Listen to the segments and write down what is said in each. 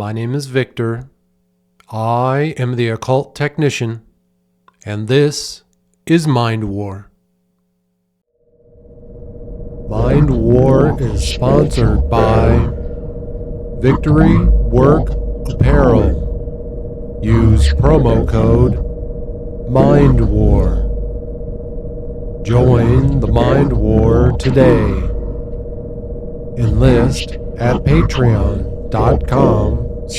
My name is Victor. I am the occult technician, and this is Mind War. Mind War is sponsored by Victory Work Apparel. Use promo code Mind War. Join the Mind War today. Enlist at patreon.com/mindwar.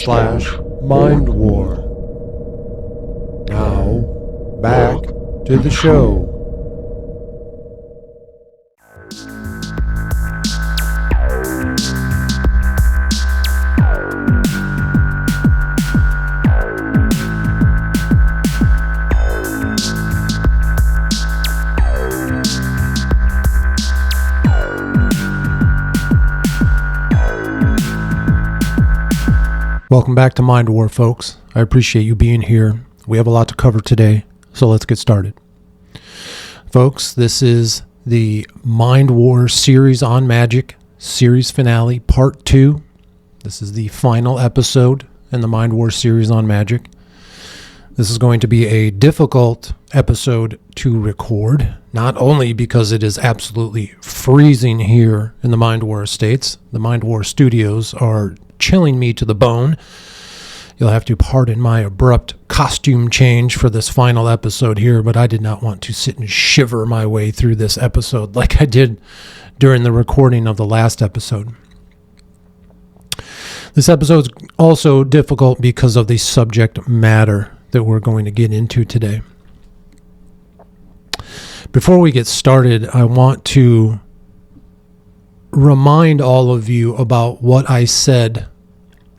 Now, back to the show. Welcome back to Mind War, folks. I appreciate you being here. We have a lot to cover today, so let's get started. Folks, this is the Mind War series on magic, series finale, part 2. This is the final episode in the Mind War series on magic. This is going to be a difficult episode to record, not only because it is absolutely freezing here in the Mind War estates. The Mind War studios are chilling me to the bone. You'll have to pardon my abrupt costume change for this final episode here, but I did not want to sit and shiver my way through this episode like I did during the recording of the last episode. This episode is also difficult because of the subject matter that we're going to get into today. Before we get started, I want to remind all of you about what I said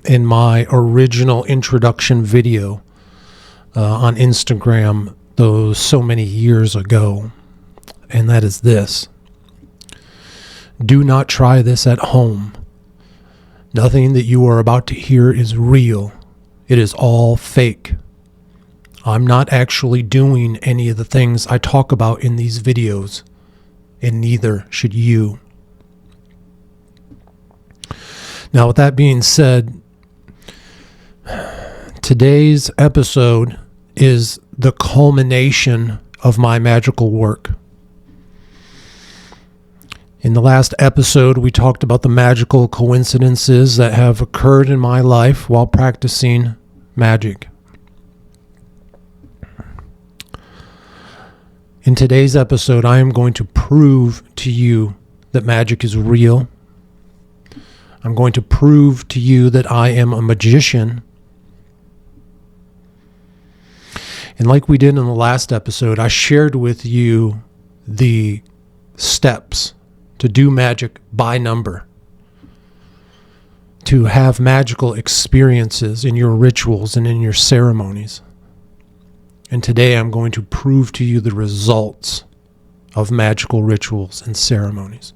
in my original introduction video on Instagram those so many years ago, and that is this: do not try this at home. Nothing that you are about to hear is real. It is all fake. I'm not actually doing any of the things I talk about in these videos, and neither should you. Now, with that being said, today's episode is the culmination of my magical work. In the last episode, we talked about the magical coincidences that have occurred in my life while practicing magic. In today's episode, I am going to prove to you that magic is real. I'm going to prove to you that I am a magician. And like we did in the last episode, I shared with you the steps to do magic by number, to have magical experiences in your rituals and in your ceremonies. And today I'm going to prove to you the results of magical rituals and ceremonies.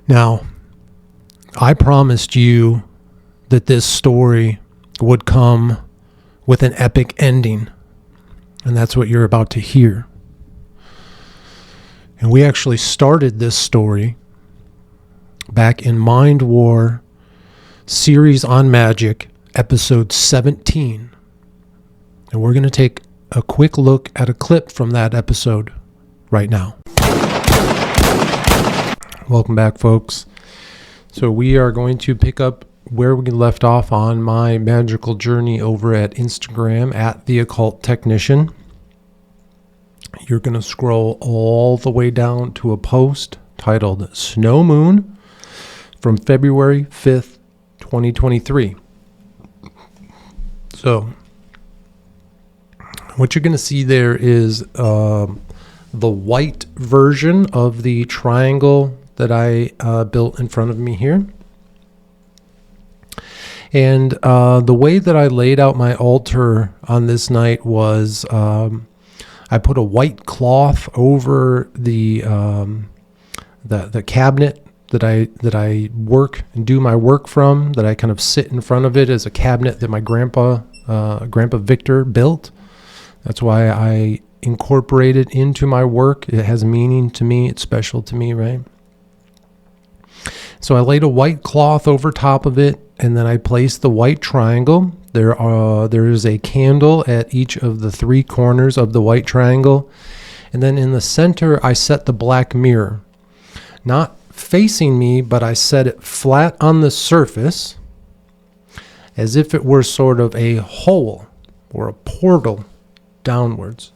Now, I promised you that this story would come with an epic ending, and that's what you're about to hear. And we actually started this story back in Mind War series on magic, episode 17. And we're going to take a quick look at a clip from that episode right now. Welcome back, folks. So we are going to pick up where we left off on my magical journey over at Instagram at The Occult Technician. You're going to scroll all the way down to a post titled Snow Moon from February 5th, 2023. So what you're going to see there is the white version of the triangle that I built in front of me here. And the way that I laid out my altar on this night was I put a white cloth over the cabinet that I work and do my work from, that I kind of sit in front of it as a cabinet that my Grandpa Victor built. That's why I incorporate it into my work. It has meaning to me. It's special to me, right? So I laid a white cloth over top of it, and then I placed the white triangle. There is a candle at each of the 3 corners of the white triangle. And then in the center, I set the black mirror. Not facing me, but I set it flat on the surface as if it were sort of a hole or a portal downwards.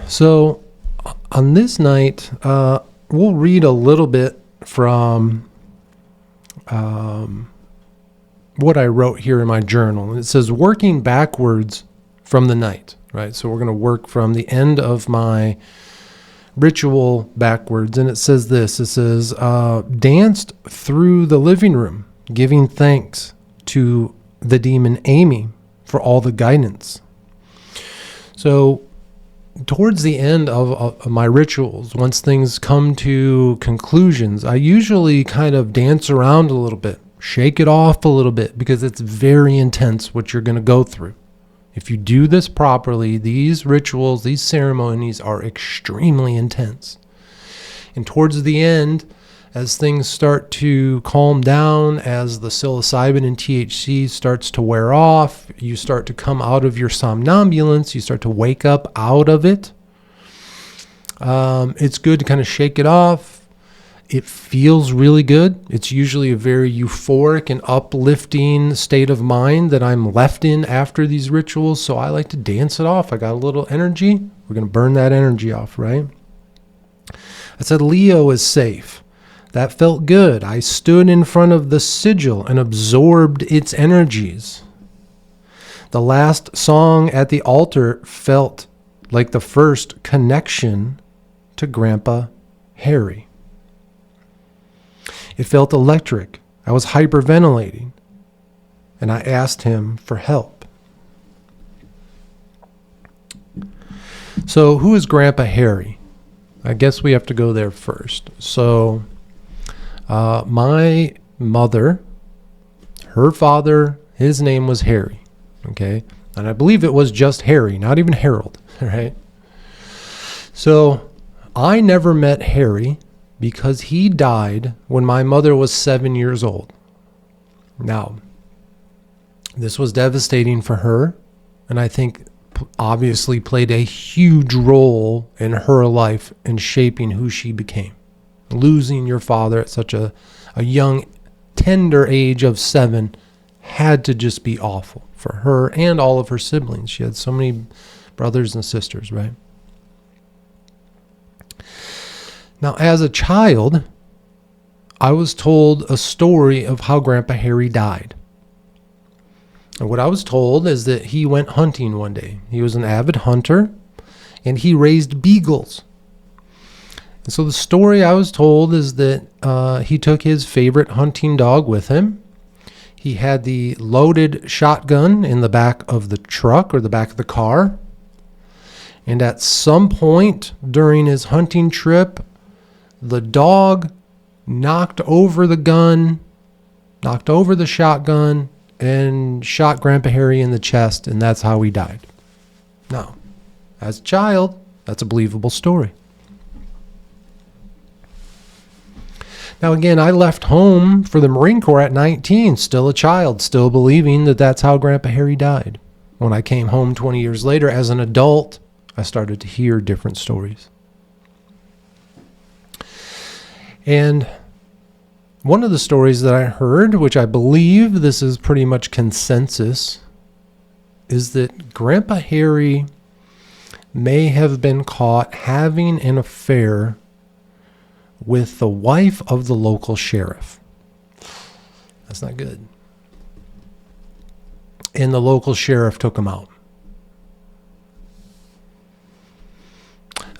So on this night, we'll read a little bit from what I wrote here in my journal. It says, working backwards from the night, right? So we're going to work from the end of my ritual backwards. And it says this, it says, danced through the living room, giving thanks to the demon Amy for all the guidance. So towards the end of my rituals, once things come to conclusions, I usually kind of dance around a little bit, shake it off a little bit, because it's very intense what you're going to go through. If you do this properly, these rituals, these ceremonies are extremely intense. And towards the end, as things start to calm down, as the psilocybin and THC starts to wear off, you start to come out of your somnambulance, you start to wake up out of it. It's good to kind of shake it off. It feels really good. It's usually a very euphoric and uplifting state of mind that I'm left in after these rituals. So I like to dance it off. I got a little energy. We're going to burn that energy off, right? I said, Leo is safe. That felt good. I stood in front of the sigil and absorbed its energies. The last song at the altar felt like the first connection to Grandpa Harry. It felt electric. I was hyperventilating, and I asked him for help. So who is Grandpa Harry? I guess we have to go there first. So my mother, her father, his name was Harry, okay? And I believe it was just Harry, not even Harold, right? So I never met Harry because he died when my mother was 7 years old. Now, this was devastating for her, and I think obviously played a huge role in her life in shaping who she became. Losing your father at such a young, tender age of 7 had to just be awful for her and all of her siblings. She had so many brothers and sisters, right? Now, as a child, I was told a story of how Grandpa Harry died. And what I was told is that he went hunting one day. He was an avid hunter, and he raised beagles. And so the story I was told is that he took his favorite hunting dog with him. He had the loaded shotgun in the back of the truck or the back of the car. And at some point during his hunting trip, the dog knocked over the gun, knocked over the shotgun, and shot Grandpa Harry in the chest, and that's how he died. Now, as a child, that's a believable story. Now, again, I left home for the Marine Corps at 19, still a child, still believing that that's how Grandpa Harry died. When I came home 20 years later as an adult, I started to hear different stories. And one of the stories that I heard, which I believe this is pretty much consensus, is that Grandpa Harry may have been caught having an affair with the wife of the local sheriff. That's not good. And the local sheriff took him out.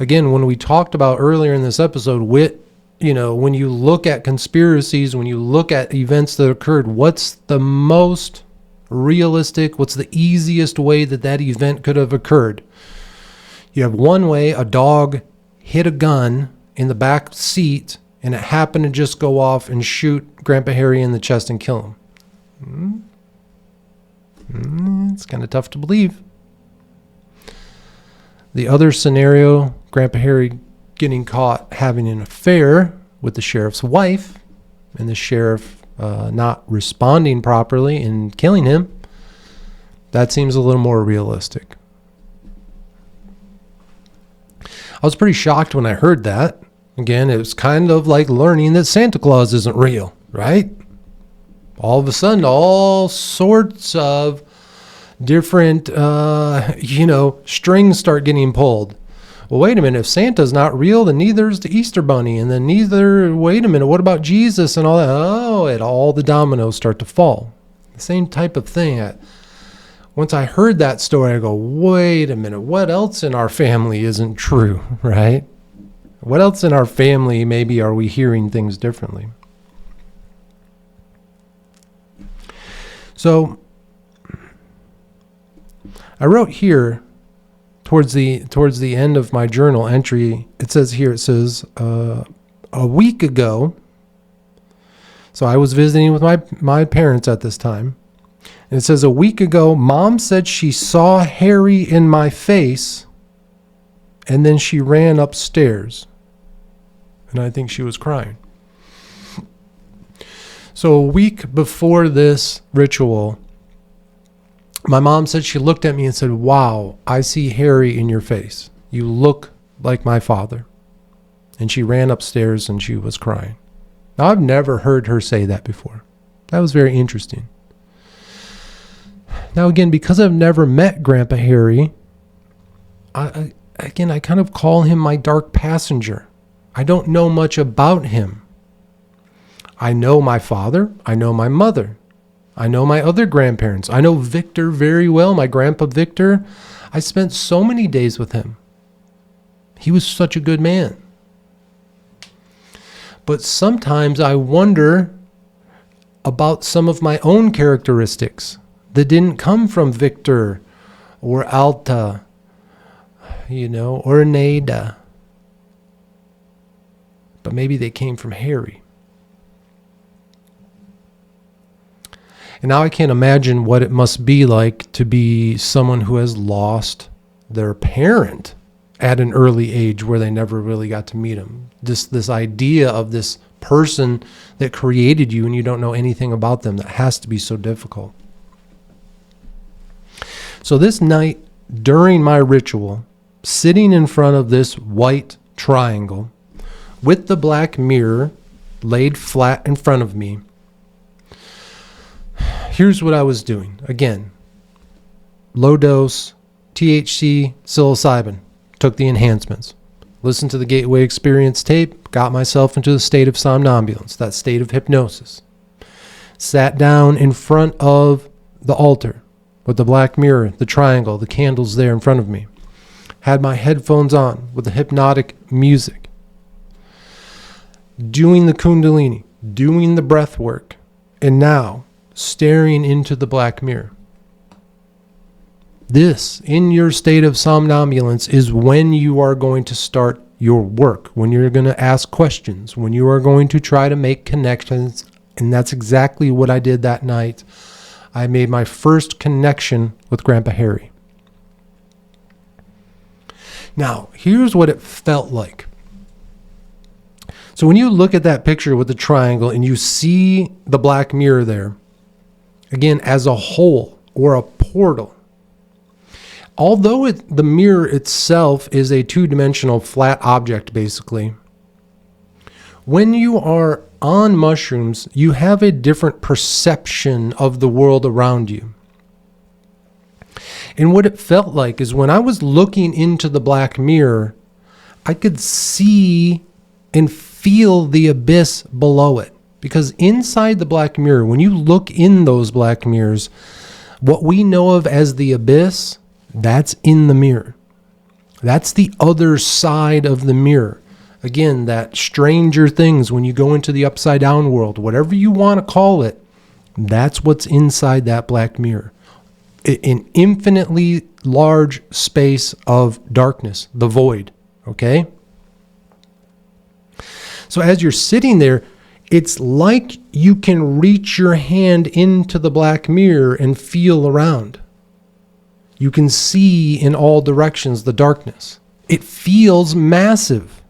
Again, when we talked about earlier in this episode, when you look at conspiracies, when you look at events that occurred, what's the most realistic, what's the easiest way that event could have occurred? You have one way, a dog hit a gun in the back seat, and it happened to just go off and shoot Grandpa Harry in the chest and kill him. It's kind of tough to believe. The other scenario, Grandpa Harry getting caught having an affair with the sheriff's wife and the sheriff not responding properly and killing him, that seems a little more realistic. I was pretty shocked when I heard that. Again, it was kind of like learning that Santa Claus isn't real, right? All of a sudden, all sorts of different, strings start getting pulled. Well, wait a minute, if Santa's not real, then neither is the Easter Bunny, and then wait a minute, what about Jesus and all that? Oh, and all the dominoes start to fall. The same type of thing. Once I heard that story, I go, wait a minute, what else in our family isn't true, right? What else in our family maybe are we hearing things differently? So I wrote here towards the end of my journal entry, it says a week ago, so I was visiting with my parents at this time, and it says a week ago, Mom said she saw Harry in my face, and then she ran upstairs, and I think she was crying. So a week before this ritual, my mom said she looked at me and said, "Wow, I see Harry in your face. You look like my father." And she ran upstairs and she was crying. Now, I've never heard her say that before. That was very interesting. Now, again, because I've never met Grandpa Harry, I kind of call him my dark passenger. I don't know much about him. I know my father. I know my mother. I know my other grandparents. I know Victor very well, my grandpa Victor. I spent so many days with him. He was such a good man. But sometimes I wonder about some of my own characteristics that didn't come from Victor or Alta, or Neda. But maybe they came from Harry. And now I can't imagine what it must be like to be someone who has lost their parent at an early age where they never really got to meet him. This idea of this person that created you and you don't know anything about them, that has to be so difficult. So this night during my ritual, sitting in front of this white triangle with the black mirror laid flat in front of me, here's what I was doing. Again, low dose, THC, psilocybin. Took the enhancements. Listened to the Gateway Experience tape. Got myself into the state of somnambulance, that state of hypnosis. Sat down in front of the altar with the black mirror, the triangle, the candles there in front of me. Had my headphones on with the hypnotic music. Doing the Kundalini, doing the breath work. And now, staring into the black mirror. This, in your state of somnambulance, is when you are going to start your work, when you're going to ask questions, when you are going to try to make connections. And that's exactly what I did that night. I made my first connection with Grandpa Harry. Now, here's what it felt like. So when you look at that picture with the triangle and you see the black mirror there, again, as a hole or a portal, although the mirror itself is a two-dimensional flat object, basically, when you are on mushrooms, you have a different perception of the world around you. And what it felt like is when I was looking into the black mirror, I could see and feel the abyss below it. Because inside the black mirror, when you look in those black mirrors, what we know of as the abyss, that's in the mirror. That's the other side of the mirror. Again, that Stranger Things, when you go into the upside down world, whatever you want to call it, that's what's inside that black mirror. An infinitely large space of darkness, the void, okay? So as you're sitting there, it's like you can reach your hand into the black mirror and feel around. You can see in all directions the darkness. It feels massive.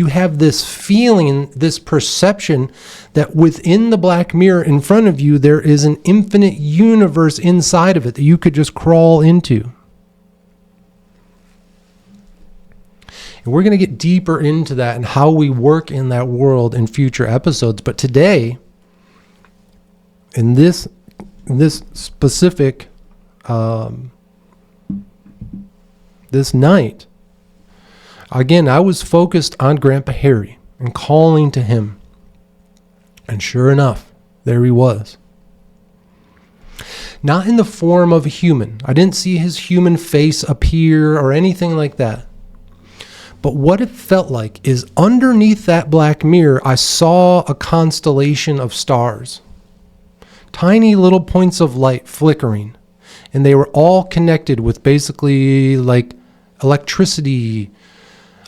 You have this feeling, this perception that within the black mirror in front of you, there is an infinite universe inside of it that you could just crawl into. And we're going to get deeper into that and how we work in that world in future episodes. But today, in this specific, this night, again, I was focused on Grandpa Harry and calling to him. And sure enough, there he was. Not in the form of a human. I didn't see his human face appear or anything like that. But what it felt like is underneath that black mirror, I saw a constellation of stars. Tiny little points of light flickering. And they were all connected with basically like electricity,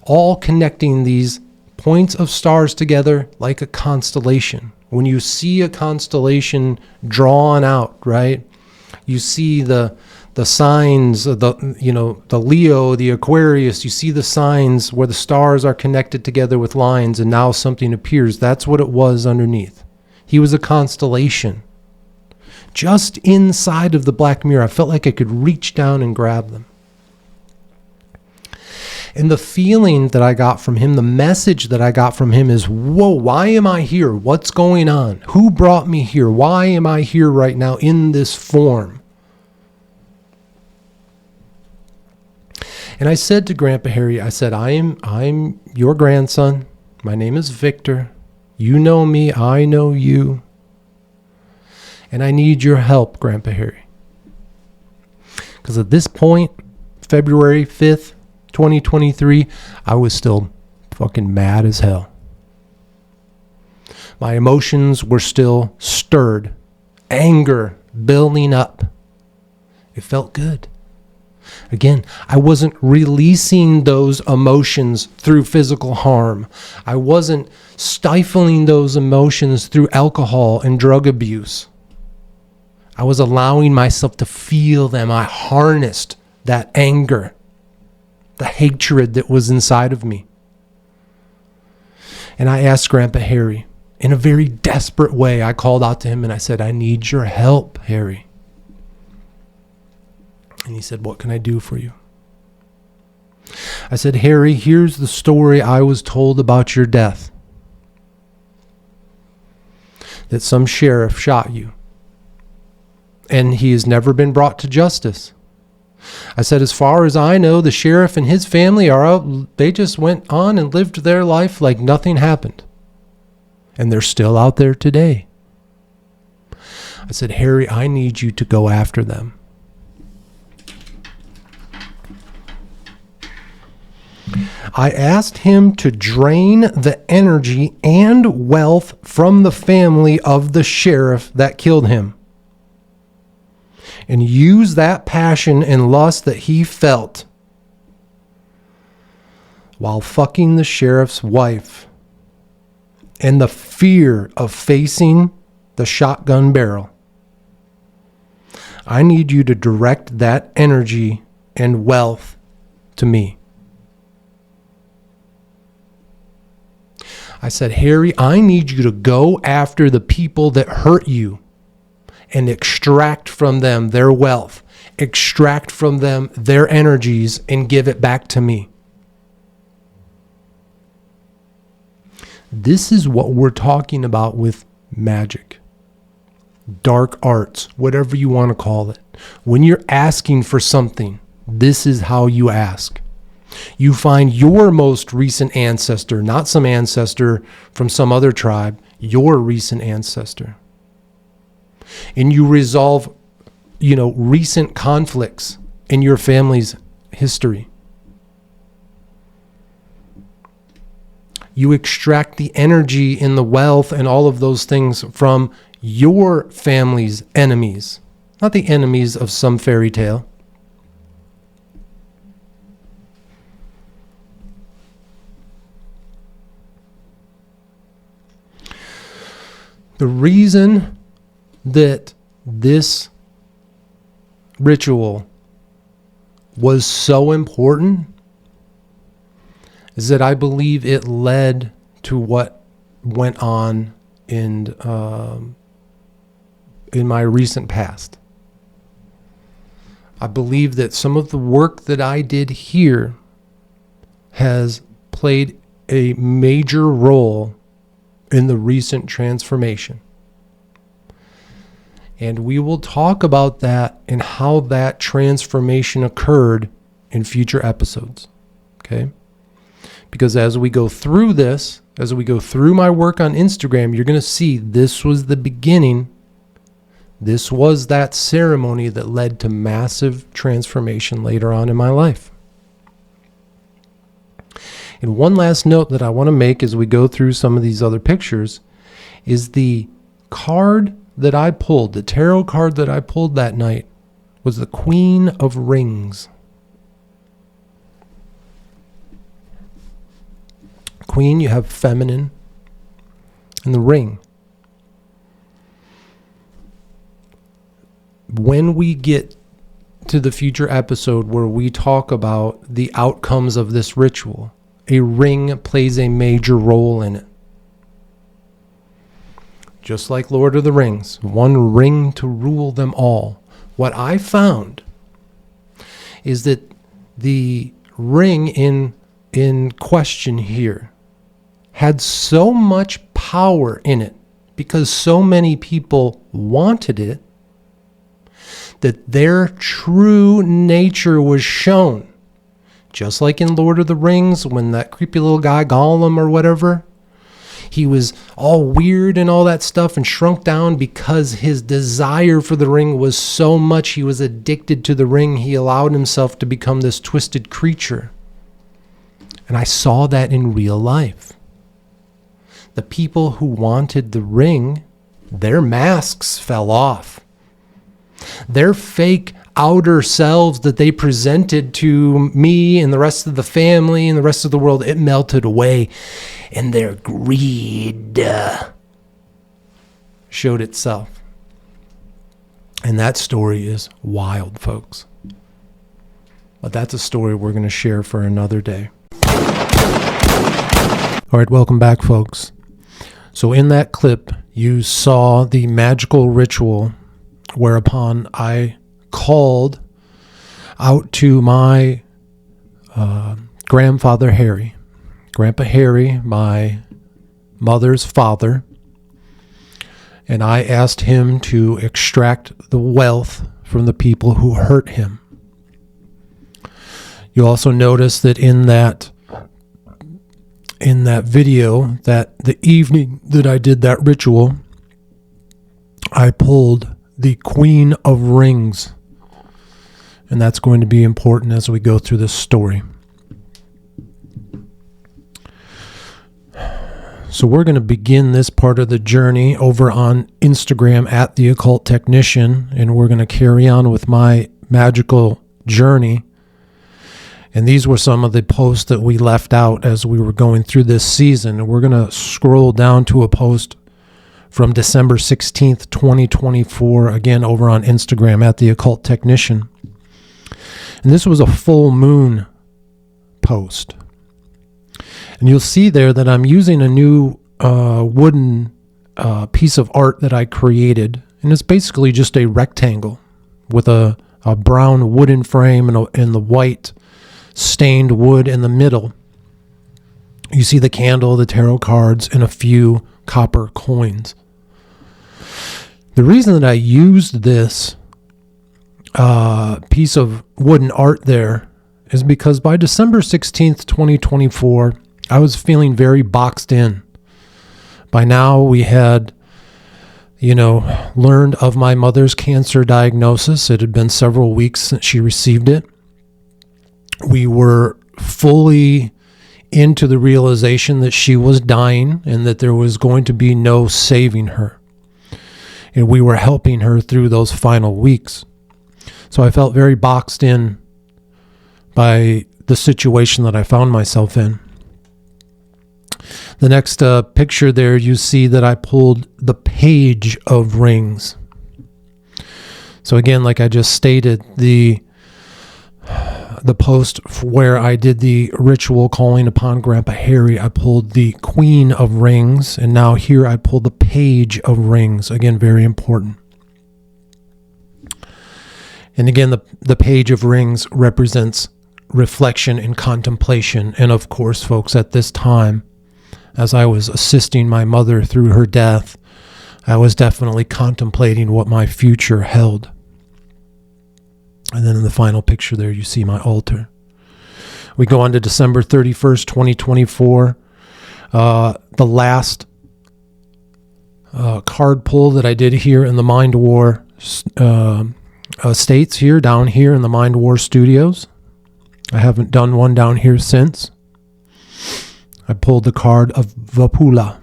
all connecting these points of stars together like a constellation. When you see a constellation drawn out, right? You see the signs, the Leo, the Aquarius, you see the signs where the stars are connected together with lines and now something appears. That's what it was underneath. He was a constellation. Just inside of the black mirror, I felt like I could reach down and grab them. And the feeling that I got from him, the message that I got from him is, whoa, why am I here? What's going on? Who brought me here? Why am I here right now in this form? And I said to Grandpa Harry, I said, I'm your grandson. My name is Victor. You know me. I know you. And I need your help, Grandpa Harry. Because at this point, February 5th, 2023, I was still fucking mad as hell. My emotions were still stirred. Anger building up. It felt good. Again, I wasn't releasing those emotions through physical harm. I wasn't stifling those emotions through alcohol and drug abuse. I was allowing myself to feel them. I harnessed that anger, the hatred that was inside of me. And I asked Grandpa Harry, in a very desperate way, I called out to him and I said, I need your help, Harry. And he said, what can I do for you? I said, Harry, here's the story I was told about your death. That some sheriff shot you. And he has never been brought to justice. I said, as far as I know, the sheriff and his family are out. They just went on and lived their life like nothing happened. And they're still out there today. I said, Harry, I need you to go after them. I asked him to drain the energy and wealth from the family of the sheriff that killed him. And use that passion and lust that he felt while fucking the sheriff's wife and the fear of facing the shotgun barrel. I need you to direct that energy and wealth to me. I said, Harry, I need you to go after the people that hurt you and extract from them their wealth, extract from them their energies and give it back to me. This is what we're talking about with magic, dark arts, whatever you want to call it. When you're asking for something, this is how you ask. You find your most recent ancestor, not some ancestor from some other tribe, your recent ancestor. And you resolve, recent conflicts in your family's history. You extract the energy and the wealth and all of those things from your family's enemies, not the enemies of some fairy tale. The reason that this ritual was so important is that I believe it led to what went on in my recent past. I believe that some of the work that I did here has played a major role in the recent transformation. And we will talk about that and how that transformation occurred in future episodes. Okay? Because as we go through this, as we go through my work on Instagram, you're going to see this was the beginning. This was that ceremony that led to massive transformation later on in my life. And one last note that I want to make as we go through some of these other pictures is the card that I pulled, the tarot card that I pulled that night, was the Queen of Rings. Queen, you have feminine, and the ring. When we get to the future episode where we talk about the outcomes of this ritual, a ring plays a major role in it. Just like Lord of the Rings, one ring to rule them all. What I found is that the ring in question here had so much power in it because so many people wanted it that their true nature was shown. Just like in Lord of the Rings, when that creepy little guy, Gollum or whatever, he was all weird and all that stuff and shrunk down because his desire for the ring was so much. He was addicted to the ring. He allowed himself to become this twisted creature. And I saw that in real life. The people who wanted the ring, their masks fell off. Their fake outer selves that they presented to me and the rest of the family and the rest of the world, it melted away. And their greed showed itself. And that story is wild, folks. But that's a story we're going to share for another day. All right, welcome back, folks. So in that clip, you saw the magical ritual whereupon I called out to my grandfather Harry, Grandpa Harry, my mother's father, and I asked him to extract the wealth from the people who hurt him. You also notice that in that video, that the evening that I did that ritual, I pulled the Queen of Rings. And that's going to be important as we go through this story. So we're going to begin this part of the journey over on Instagram at The Occult Technician, and we're going to carry on with my magical journey. And these were some of the posts that we left out as we were going through this season. And we're going to scroll down to a post from December 16th, 2024, again over on Instagram at The Occult Technician. And this was a full moon post. And you'll see there that I'm using a new wooden piece of art that I created. And it's basically just a rectangle with a brown wooden frame and the white stained wood in the middle. You see the candle, the tarot cards, and a few copper coins. The reason that I used this piece of wooden art there is because by December 16th, 2024, I was feeling very boxed in. By now, we had, learned of my mother's cancer diagnosis. It had been several weeks since she received it. We were fully into the realization that she was dying and that there was going to be no saving her. And we were helping her through those final weeks. So I felt very boxed in by the situation that I found myself in. The next picture there, you see that I pulled the Page of Rings. So again, like I just stated, the the post where I did the ritual calling upon Grandpa Harry, I pulled the Queen of Rings, and now here I pull the Page of Rings. Again, very important. And again, the Page of Rings represents reflection and contemplation. And of course, folks, at this time, as I was assisting my mother through her death, I was definitely contemplating what my future held. And then in the final picture there, you see my altar. We go on to December 31st, 2024. The last card pull that I did here in the Mind War States here, down here in the Mind War Studios. I haven't done one down here since. I pulled the card of Vapula.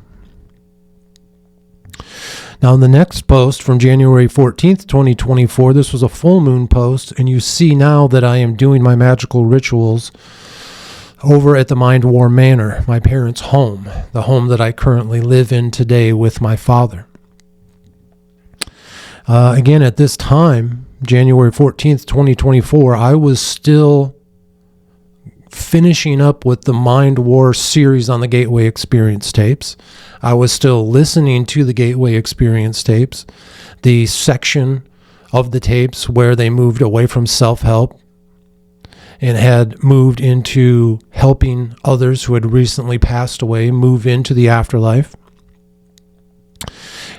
Now, in the next post from January 14th, 2024, this was a full moon post, and you see now that I am doing my magical rituals over at the Mind War Manor, my parents' home, the home that I currently live in today with my father. Again, at this time, January 14th, 2024, I was still finishing up with the Mind War series on the Gateway Experience tapes. I was still listening to the Gateway Experience tapes, the section of the tapes where they moved away from self-help and had moved into helping others who had recently passed away move into the afterlife.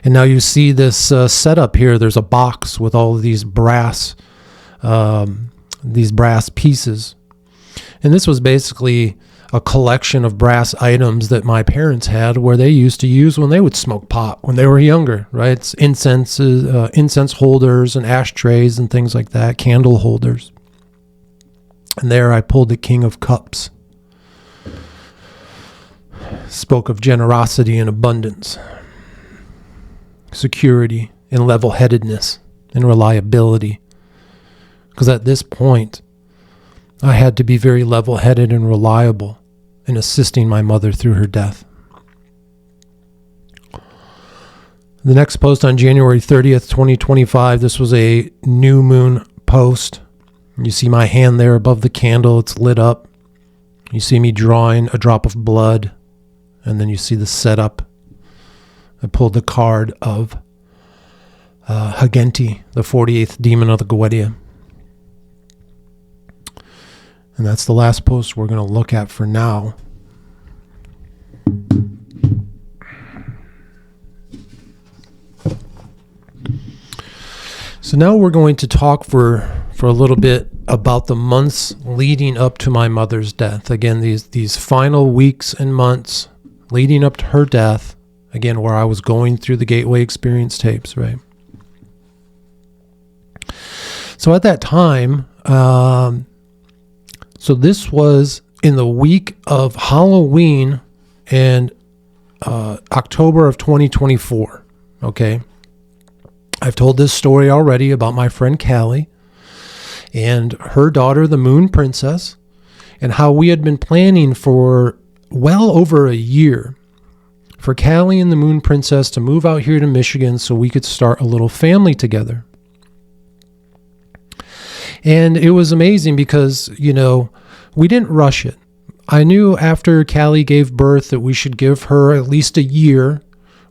And now you see this setup here. There's a box with all of these brass pieces. And this was basically a collection of brass items that my parents had where they used to use when they would smoke pot when they were younger, right? It's incense holders and ashtrays and things like that, candle holders. And there I pulled the King of Cups. Spoke of generosity and abundance, security and level-headedness and reliability. Because at this point, I had to be very level-headed and reliable in assisting my mother through her death. The next post on January 30th, 2025, this was a new moon post. You see my hand there above the candle. It's lit up. You see me drawing a drop of blood. And then you see the setup. I pulled the card of Hagenti, the 48th demon of the Gwedia. And that's the last post we're going to look at for now. So now we're going to talk for a little bit about the months leading up to my mother's death. Again, these final weeks and months leading up to her death. Again, where I was going through the Gateway Experience tapes, right? So at that time, so this was in the week of Halloween and October of 2024, okay? I've told this story already about my friend Callie and her daughter, the Moon Princess, and how we had been planning for well over a year for Callie and the Moon Princess to move out here to Michigan so we could start a little family together. And it was amazing because, you know, we didn't rush it. I knew after Callie gave birth that we should give her at least a year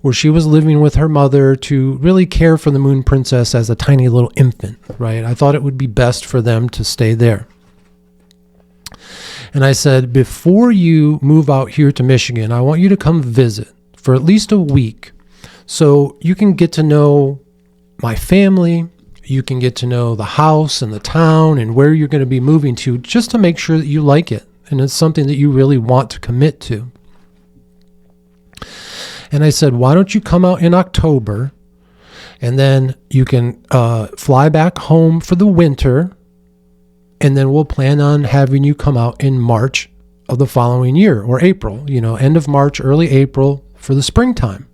where she was living with her mother to really care for the Moon Princess as a tiny little infant, right? I thought it would be best for them to stay there. And I said, before you move out here to Michigan, I want you to come visit for at least a week so you can get to know my family. You can get to know the house and the town and where you're going to be moving to, just to make sure that you like it and it's something that you really want to commit to. And I said, why don't you come out in October and then you can fly back home for the winter, and then we'll plan on having you come out in March of the following year, or April, you know, end of March, early April for the springtime.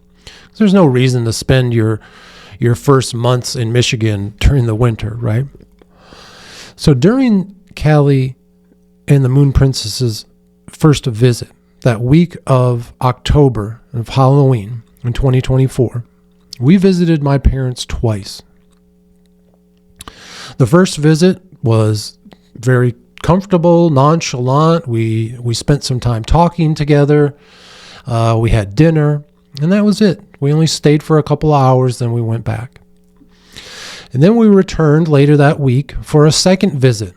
There's no reason to spend your first months in Michigan during the winter, right? So during Callie and the Moon Princess's first visit, that week of October of Halloween in 2024, we visited my parents twice. The first visit was very comfortable, nonchalant. We spent some time talking together. We had dinner, and that was it. We only stayed for a couple of hours, then we went back. And then we returned later that week for a second visit.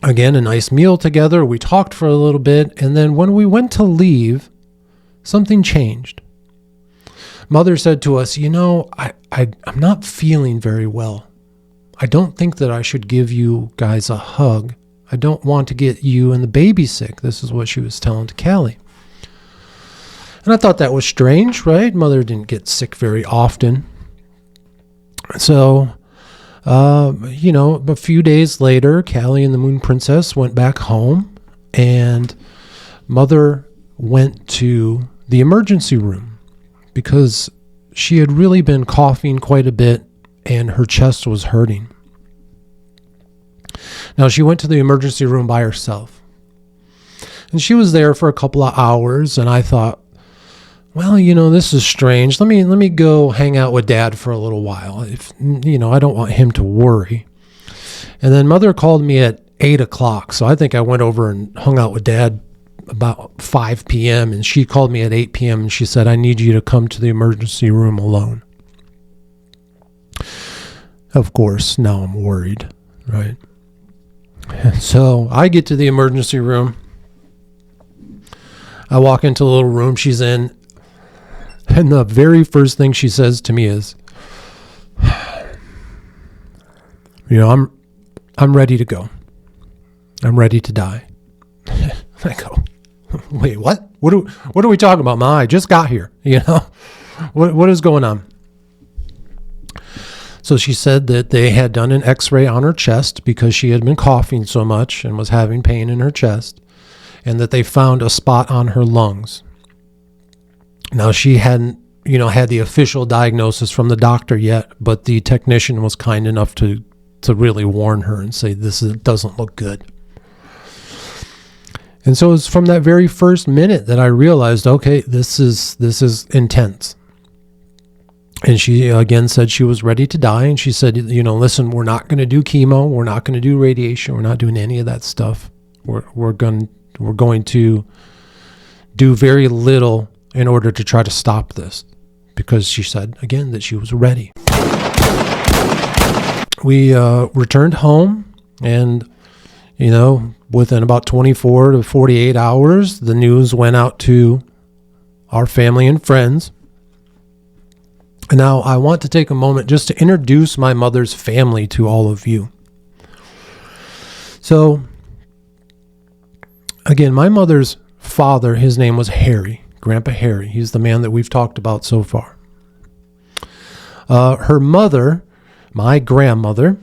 Again, a nice meal together. We talked for a little bit, and then when we went to leave, something changed. Mother said to us, I'm not feeling very well. I don't think that I should give you guys a hug. I don't want to get you and the baby sick. This is what she was telling to Callie. And I thought that was strange, right? Mother didn't get sick very often. So, a few days later, Callie and the Moon Princess went back home, and Mother went to the emergency room because she had really been coughing quite a bit and her chest was hurting. Now, she went to the emergency room by herself, and she was there for a couple of hours, and I thought, well, this is strange. Let me go hang out with Dad for a little while. If I don't want him to worry. And then Mother called me at 8:00, so I think I went over and hung out with Dad about 5 p.m. and she called me at 8 p.m. and she said, I need you to come to the emergency room alone. Of course, now I'm worried, right? So I get to the emergency room. I walk into the little room she's in, and the very first thing she says to me is, I'm ready to go. I'm ready to die. I go, wait, what? What are we talking about, Ma? I just got here. What is going on? So she said that they had done an x-ray on her chest because she had been coughing so much and was having pain in her chest, and that they found a spot on her lungs. Now, she hadn't, had the official diagnosis from the doctor yet, but the technician was kind enough to really warn her and say, doesn't look good. And so it was from that very first minute that I realized, okay, this is intense. And she again said she was ready to die. And she said, listen, we're not going to do chemo. We're not going to do radiation. We're not doing any of that stuff. We're going to do very little in order to try to stop this, because she said again that she was ready. We returned home, and within about 24 to 48 hours, the news went out to our family and friends. And now I want to take a moment just to introduce my mother's family to all of you. So, again, my mother's father, his name was Harry, Grandpa Harry. He's the man that we've talked about so far. Her mother, my grandmother,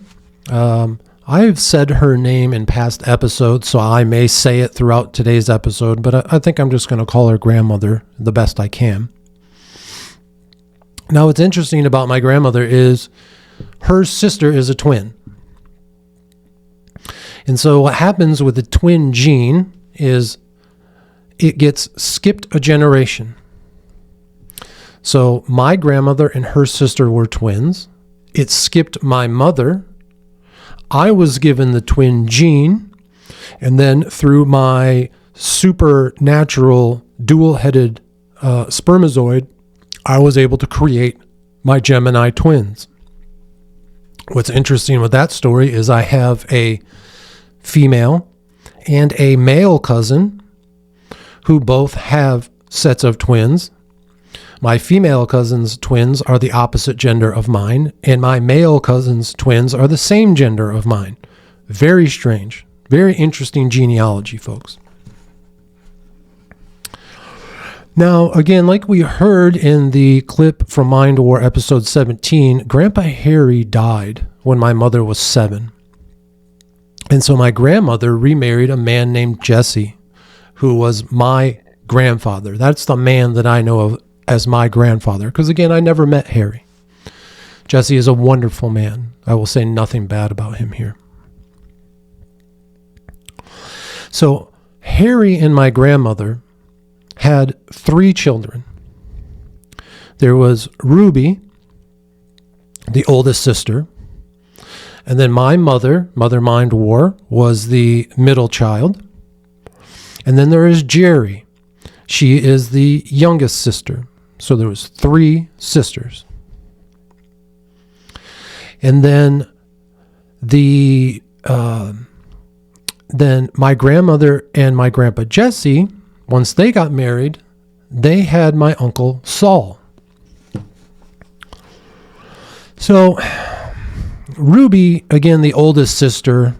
I've said her name in past episodes, so I may say it throughout today's episode, but I think I'm just going to call her grandmother the best I can. Now, what's interesting about my grandmother is her sister is a twin. And so what happens with the twin gene is it gets skipped a generation. So my grandmother and her sister were twins. It skipped my mother. I was given the twin gene. And then through my supernatural dual-headed spermazoid, I was able to create my Gemini twins. What's interesting with that story is I have a female and a male cousin who both have sets of twins. My female cousin's twins are the opposite gender of mine, and my male cousin's twins are the same gender of mine. Very strange. Very interesting genealogy, folks. Now, again, like we heard in the clip from Mind War episode 17, Grandpa Harry died when my mother was 7. And so my grandmother remarried a man named Jesse, who was my grandfather. That's the man that I know of as my grandfather, because again, I never met Harry. Jesse is a wonderful man. I will say nothing bad about him here. So Harry and my grandmother had 3 children. There was Ruby, the oldest sister, And then my mother, Mother Mind War, was the middle child. And then there is Jerry. She is the youngest sister. So there was 3 sisters. And then then my grandmother and my grandpa Jesse, once they got married, they had my uncle Saul. So Ruby, again, the oldest sister,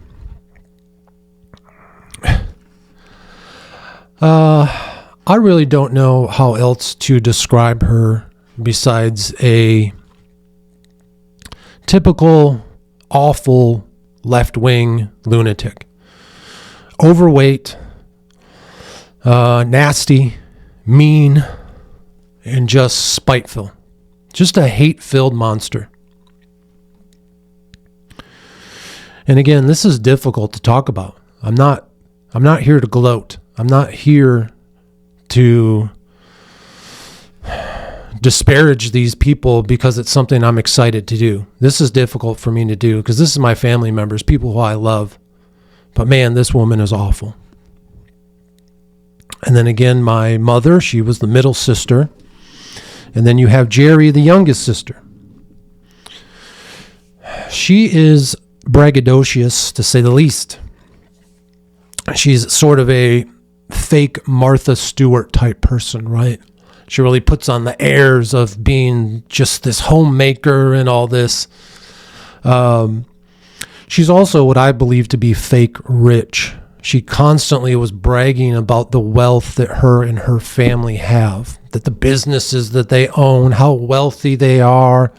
I really don't know how else to describe her besides a typical, awful, left-wing lunatic. Overweight, nasty, mean, and just spiteful. Just a hate-filled monster. And again, this is difficult to talk about. I'm not here to gloat. I'm not here to disparage these people because it's something I'm excited to do. This is difficult for me to do because this is my family members, people who I love. But man, this woman is awful. And then again, my mother, she was the middle sister. And then you have Jerry, the youngest sister. She is braggadocious, to say the least. She's sort of a fake Martha Stewart type person, right? She really puts on the airs of being just this homemaker and all this. She's also what I believe to be fake rich. She constantly was bragging about the wealth that her and her family have, that the businesses that they own, how wealthy they are,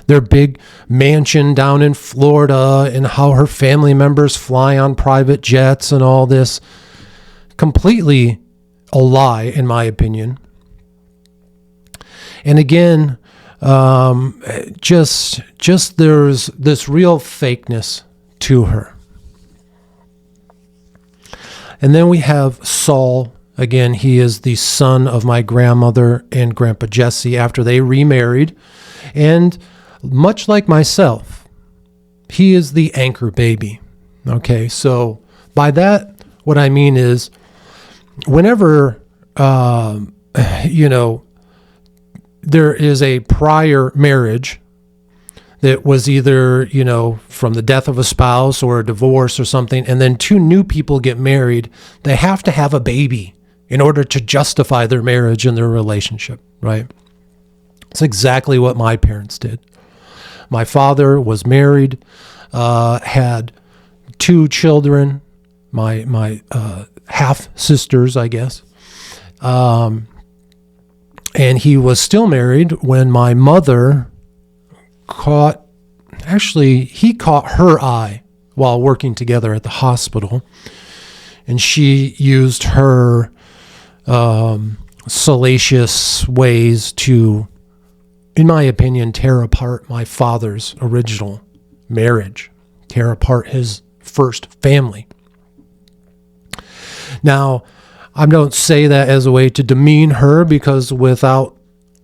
their big mansion down in Florida, and how her family members fly on private jets and all this. Completely a lie, in my opinion. And again, just there's this real fakeness to her. And then we have Saul. Again, he is the son of my grandmother and Grandpa Jesse after they remarried. And much like myself, he is the anchor baby. Okay, so by that, what I mean is whenever, there is a prior marriage that was either, from the death of a spouse or a divorce or something, and then 2 new people get married, they have to have a baby in order to justify their marriage and their relationship, right? It's exactly what my parents did. My father was married, had 2 children, my half sisters, I guess. And he was still married when my mother caught her eye while working together at the hospital. And she used her salacious ways to, in my opinion, tear apart my father's original marriage, tear apart his first family. Now, I don't say that as a way to demean her, because without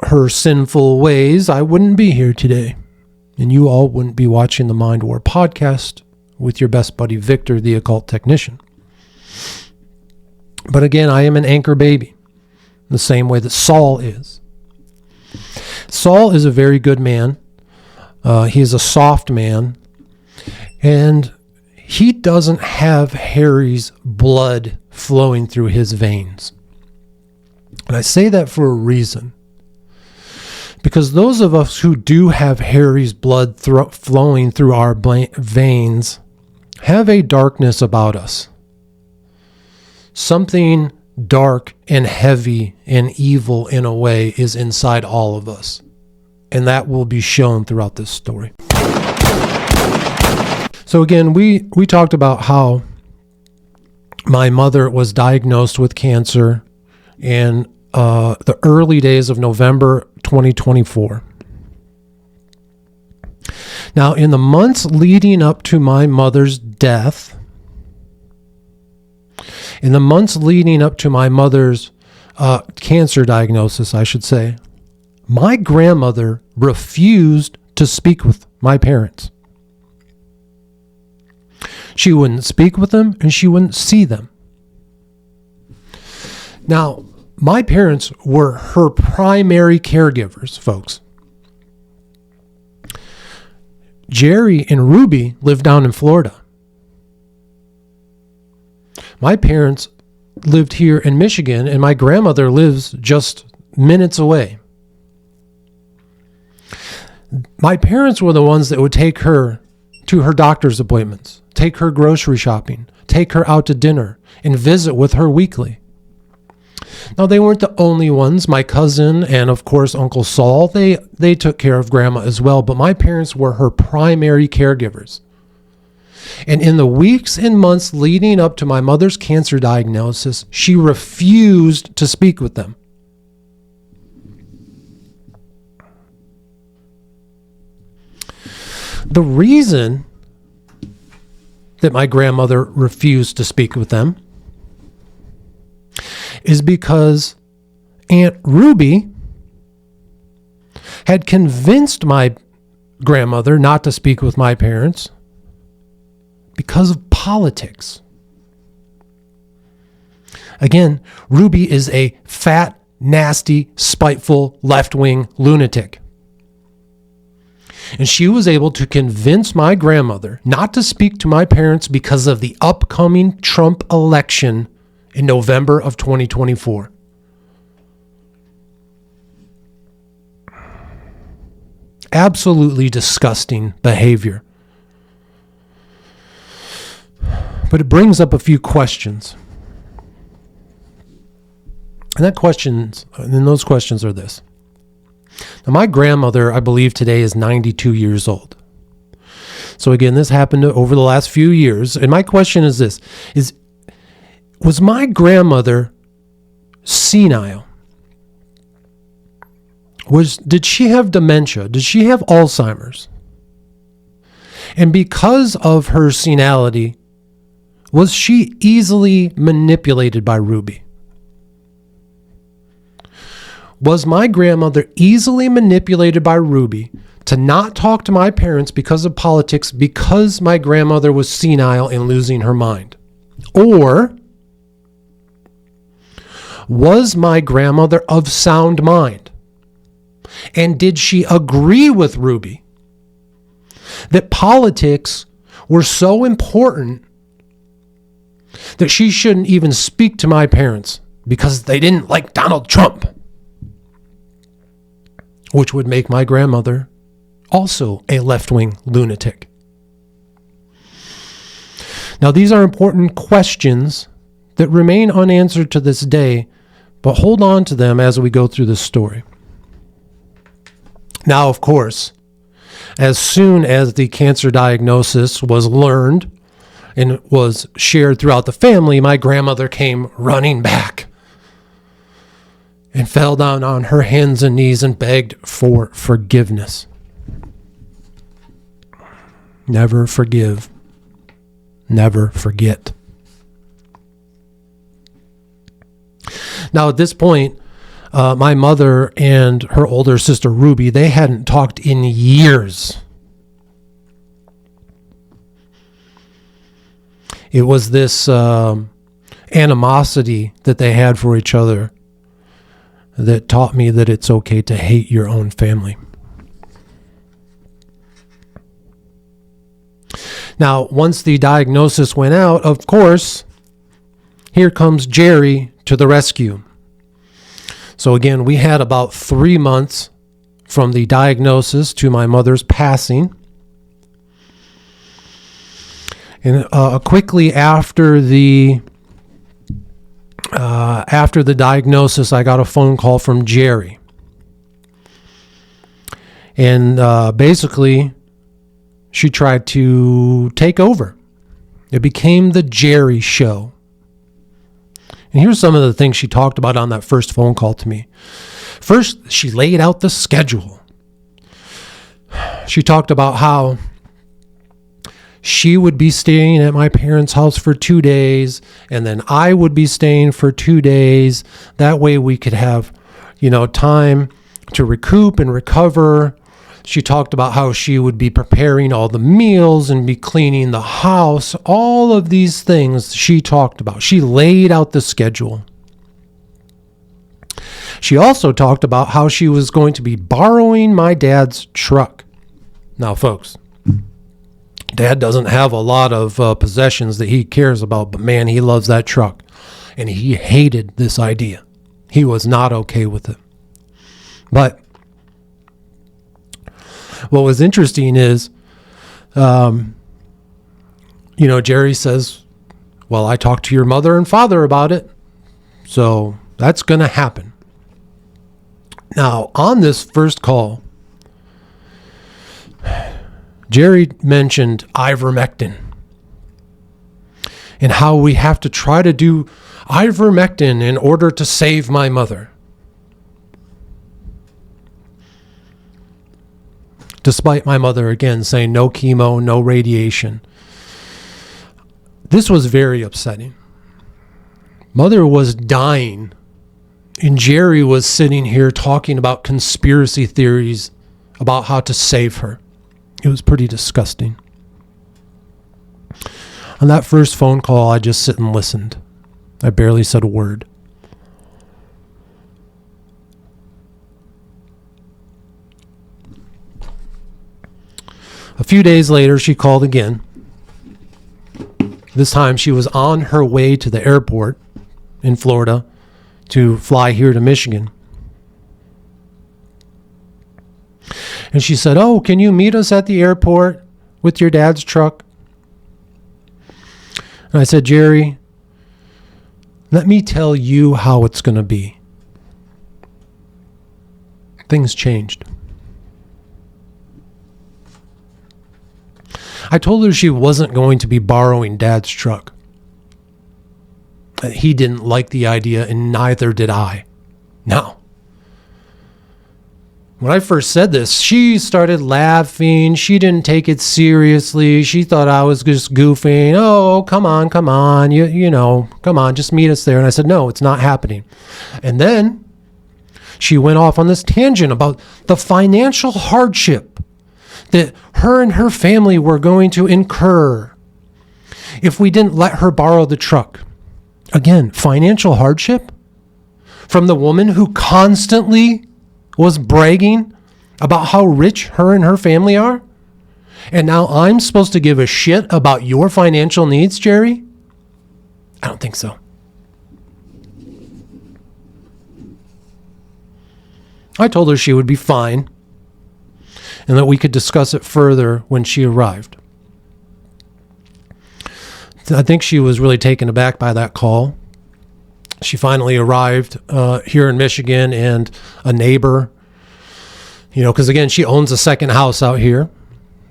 her sinful ways, I wouldn't be here today. And you all wouldn't be watching the Mind War podcast with your best buddy, Victor, the occult technician. But again, I am an anchor baby, the same way that Saul is. Saul is a very good man. He is a soft man. And he doesn't have Harry's blood flowing through his veins. And I say that for a reason. Because those of us who do have Harry's blood flowing through our veins have a darkness about us. Something dark and heavy and evil in a way is inside all of us. And that will be shown throughout this story. So again, we talked about how my mother was diagnosed with cancer in the early days of November 2024. Now, in the months leading up to my mother's death, in the months leading up to my mother's cancer diagnosis, I should say, my grandmother refused to speak with my parents. She wouldn't speak with them, and she wouldn't see them. Now, my parents were her primary caregivers, folks. Jerry and Ruby lived down in Florida. My parents lived here in Michigan, and my grandmother lives just minutes away. My parents were the ones that would take her to her doctor's appointments, take her grocery shopping, take her out to dinner, and visit with her weekly. Now, they weren't the only ones. My cousin and, of course, Uncle Saul, they took care of Grandma as well, but my parents were her primary caregivers. And in the weeks and months leading up to my mother's cancer diagnosis, she refused to speak with them. The reason that my grandmother refused to speak with them is because Aunt Ruby had convinced my grandmother not to speak with my parents because of politics. Again, Ruby is a fat, nasty, spiteful, left-wing lunatic. And she was able to convince my grandmother not to speak to my parents because of the upcoming Trump election in November of 2024. Absolutely disgusting behavior. But it brings up a few questions. And those questions are this. Now, my grandmother, I believe today, is 92 years old. So again, this happened over the last few years. And my question is this, was my grandmother senile? Did she have dementia? Did she have Alzheimer's? And because of her senility, was she easily manipulated by Ruby? Was my grandmother easily manipulated by Ruby to not talk to my parents because of politics, because my grandmother was senile and losing her mind? Or was my grandmother of sound mind? And did she agree with Ruby that politics were so important that she shouldn't even speak to my parents because they didn't like Donald Trump? Which would make my grandmother also a left-wing lunatic. Now, these are important questions that remain unanswered to this day, but hold on to them as we go through this story. Now, of course, as soon as the cancer diagnosis was learned and was shared throughout the family, my grandmother came running back and fell down on her hands and knees and begged for forgiveness. Never forgive. Never forget. Now, at this point, my mother and her older sister Ruby, they hadn't talked in years. It was this animosity that they had for each other that taught me that it's okay to hate your own family. Now, once the diagnosis went out, of course, here comes Jerry to the rescue. So again, we had about 3 months from the diagnosis to my mother's passing. And quickly after the diagnosis, I got a phone call from Jerry. And basically, she tried to take over. It became the Jerry Show. And here's some of the things she talked about on that first phone call to me. First, she laid out the schedule. She talked about how she would be staying at my parents' house for 2 days, and then I would be staying for 2 days. That way we could have, time to recoup and recover. She talked about how she would be preparing all the meals and be cleaning the house. All of these things she talked about. She laid out the schedule. She also talked about how she was going to be borrowing my dad's truck. Now, folks, Dad doesn't have a lot of possessions that he cares about, but man, he loves that truck. And he hated this idea. He was not okay with it. But what was interesting is, Jerry says, well, I talked to your mother and father about it, so that's going to happen. Now, on this first call, Jerry mentioned ivermectin and how we have to try to do ivermectin in order to save my mother. Despite my mother, again, saying no chemo, no radiation. This was very upsetting. Mother was dying, and Jerry was sitting here talking about conspiracy theories about how to save her. It was pretty disgusting. On that first phone call, I just sit and listened. I barely said a word. A few days later, she called again. This time she was on her way to the airport in Florida to fly here to Michigan. And she said, "Oh, can you meet us at the airport with your dad's truck?" And I said, "Jerry, let me tell you how it's going to be." Things changed. I told her she wasn't going to be borrowing Dad's truck. He didn't like the idea, and neither did I. Now, when I first said this, she started laughing. She didn't take it seriously. She thought I was just goofing. "Oh, come on. Come on, just meet us there." And I said, "No, it's not happening." And then she went off on this tangent about the financial hardship that her and her family were going to incur if we didn't let her borrow the truck. Again, financial hardship from the woman who constantly was bragging about how rich her and her family are. And now I'm supposed to give a shit about your financial needs, Jerry? I don't think so. I told her she would be fine and that we could discuss it further when she arrived. I think she was really taken aback by that call. She finally arrived here in Michigan, and a neighbor, because again, she owns a second house out here,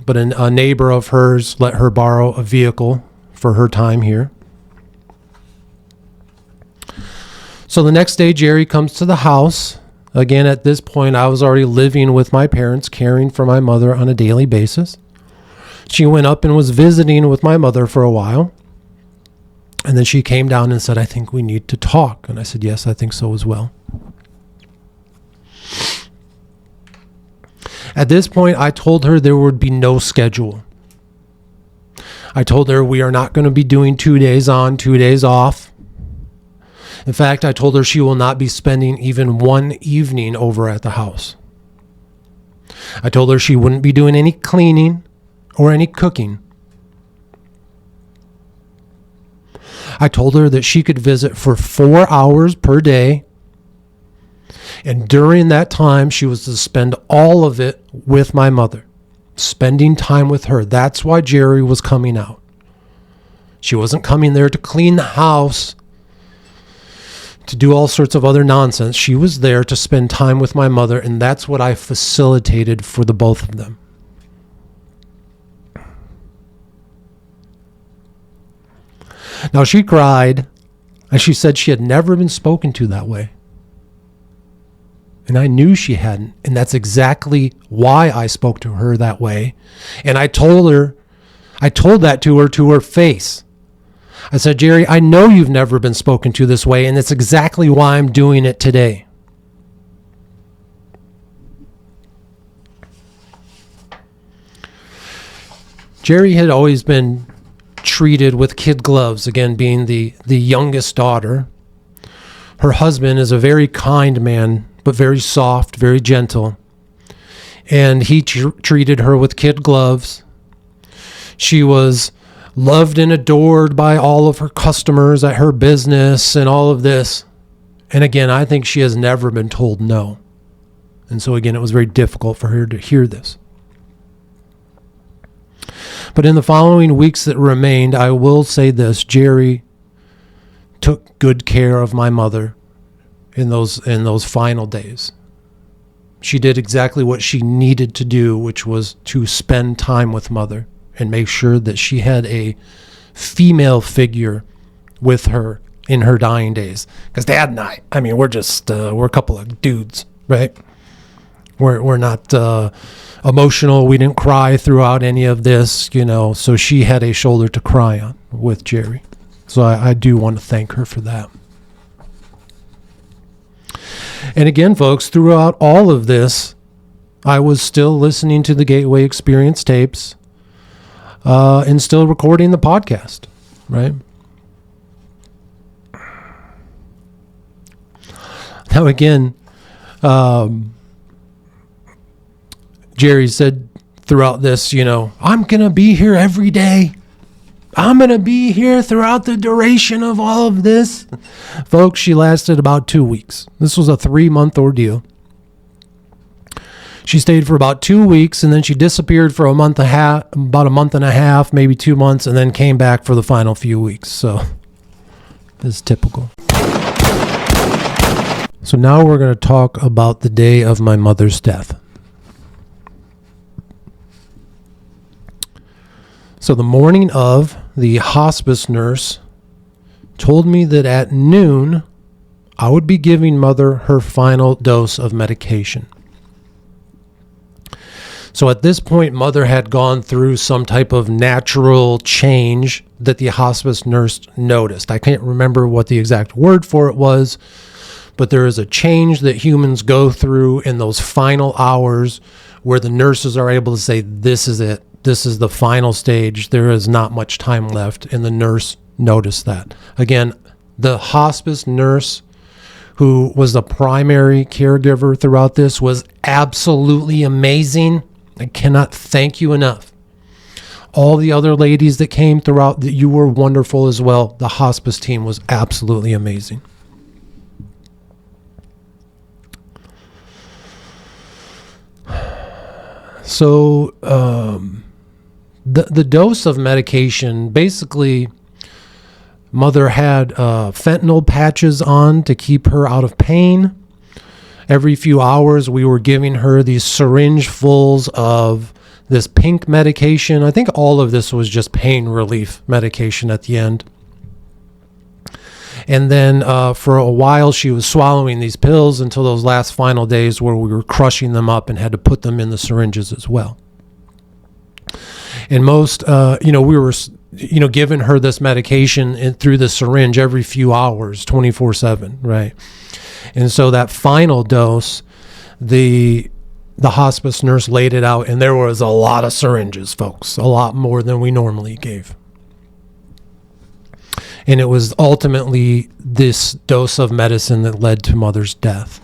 but a neighbor of hers let her borrow a vehicle for her time here. So the next day, Jerry comes to the house. Again, at this point, I was already living with my parents, caring for my mother on a daily basis. She went up and was visiting with my mother for a while. And then she came down and said, "I think we need to talk." And I said, "Yes, I think so as well." At this point, I told her there would be no schedule. I told her we are not going to be doing 2 days on, 2 days off. In fact, I told her she will not be spending even one evening over at the house. I told her she wouldn't be doing any cleaning or any cooking. I told her that she could visit for 4 hours per day. And during that time, she was to spend all of it with my mother, spending time with her. That's why Jerry was coming out. She wasn't coming there to clean the house, to do all sorts of other nonsense. She was there to spend time with my mother, and that's what I facilitated for the both of them. Now, she cried, and she said she had never been spoken to that way. And I knew she hadn't, and that's exactly why I spoke to her that way. And I told that to her face. I said, "Jerry, I know you've never been spoken to this way, and it's exactly why I'm doing it today." Jerry had always been treated with kid gloves, again, being the youngest daughter. Her husband is a very kind man, but very soft, very gentle. And he treated her with kid gloves. She was loved and adored by all of her customers at her business and all of this. And again, I think she has never been told no. And so again, it was very difficult for her to hear this. But in the following weeks that remained, I will say this, Jerry took good care of my mother in those final days. She did exactly what she needed to do, which was to spend time with mother and make sure that she had a female figure with her in her dying days. Because Dad and I mean, we're just, we're a couple of dudes, right? We're not emotional. We didn't cry throughout any of this, so she had a shoulder to cry on with Jerry. So I do want to thank her for that. And again, folks, throughout all of this, I was still listening to the Gateway Experience tapes and still recording the podcast, right? Now, again, Jerry said throughout this, I'm going to be here every day. I'm going to be here throughout the duration of all of this. Folks, she lasted about 2 weeks. This was a 3-month ordeal. She stayed for about 2 weeks, and then she disappeared for about a month and a half, maybe 2 months, and then came back for the final few weeks. So this is typical. So now we're going to talk about the day of my mother's death. So the morning of, the hospice nurse told me that at noon, I would be giving Mother her final dose of medication. So at this point, Mother had gone through some type of natural change that the hospice nurse noticed. I can't remember what the exact word for it was, but there is a change that humans go through in those final hours where the nurses are able to say, this is it. This is the final stage. There is not much time left. And the nurse noticed that. Again, the hospice nurse who was the primary caregiver throughout this was absolutely amazing. I cannot thank you enough. All the other ladies that came throughout, that you were wonderful as well. The hospice team was absolutely amazing. So, the dose of medication, basically, Mother had fentanyl patches on to keep her out of pain. Every few hours, we were giving her these syringefuls of this pink medication. I think all of this was just pain relief medication at the end. And then for a while, she was swallowing these pills until those last final days where we were crushing them up and had to put them in the syringes as well. And most, we were, giving her this medication through the syringe every few hours, 24/7, right? And so that final dose, the hospice nurse laid it out, and there was a lot of syringes, folks, a lot more than we normally gave. And it was ultimately this dose of medicine that led to Mother's death.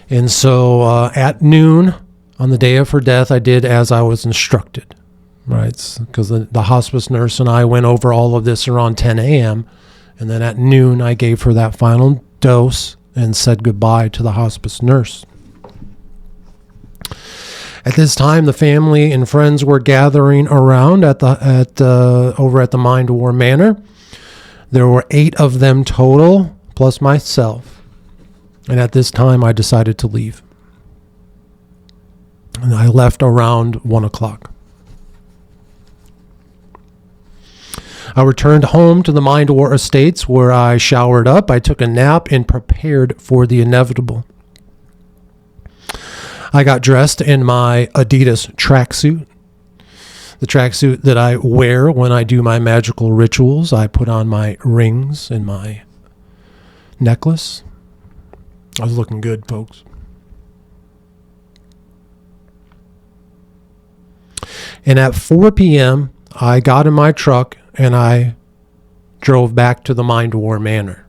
And so at noon on the day of her death, I did as I was instructed, right? Because the hospice nurse and I went over all of this around 10 a.m. And then at noon, I gave her that final dose and said goodbye to the hospice nurse. At this time, the family and friends were gathering around over at the Mind War Manor. There were 8 of them total, plus myself. And at this time, I decided to leave. And I left around 1 o'clock. I returned home to the Mind War Estates where I showered up, I took a nap, and prepared for the inevitable. I got dressed in my Adidas tracksuit, the tracksuit that I wear when I do my magical rituals. I put on my rings and my necklace. I was looking good, folks. And at 4 p.m., I got in my truck and I drove back to the Mind War Manor.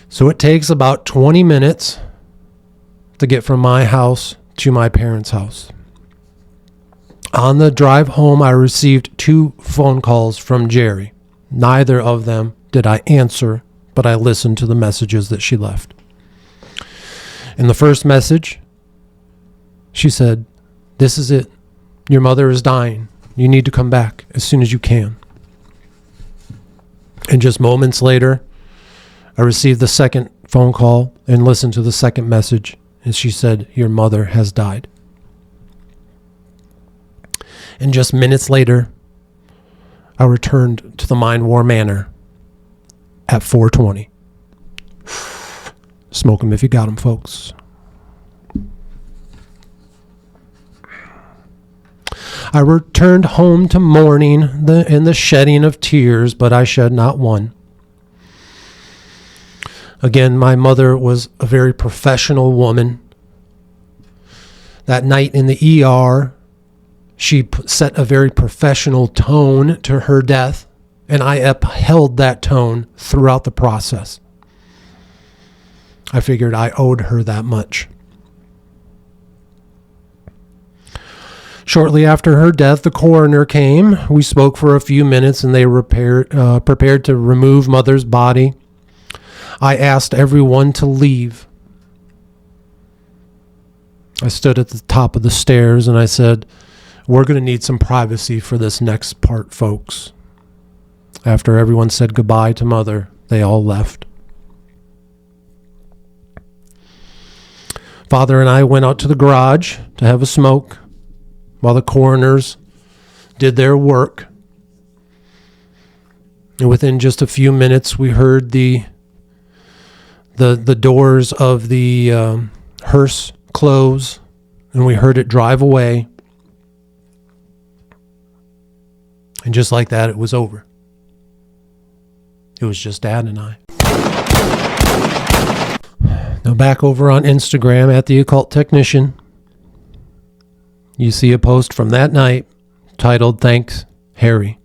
So it takes about 20 minutes to get from my house to my parents' house. On the drive home, I received 2 phone calls from Jerry. Neither of them did I answer, but I listened to the messages that she left. In the first message, she said, "This is it. Your mother is dying. You need to come back as soon as you can." And just moments later, I received the second phone call and listened to the second message, and she said, "Your mother has died." And just minutes later, I returned to the Mind War Manor at 4:20. Smoke 'em if you got 'em, folks. I returned home to mourning and the shedding of tears, but I shed not one. Again, my mother was a very professional woman. That night in the ER, she set a very professional tone to her death, and I upheld that tone throughout the process. I figured I owed her that much. Shortly after her death, the coroner came. We spoke for a few minutes, and they prepared to remove Mother's body. I asked everyone to leave. I stood at the top of the stairs, and I said, "We're going to need some privacy for this next part, folks." After everyone said goodbye to Mother, they all left. Father and I went out to the garage to have a smoke while the coroners did their work. And within just a few minutes, we heard the doors of the hearse close, and we heard it drive away. And just like that, it was over. It was just Dad and I. Now back over on Instagram at The Occult Technician, you see a post from that night titled, "Thanks, Harry."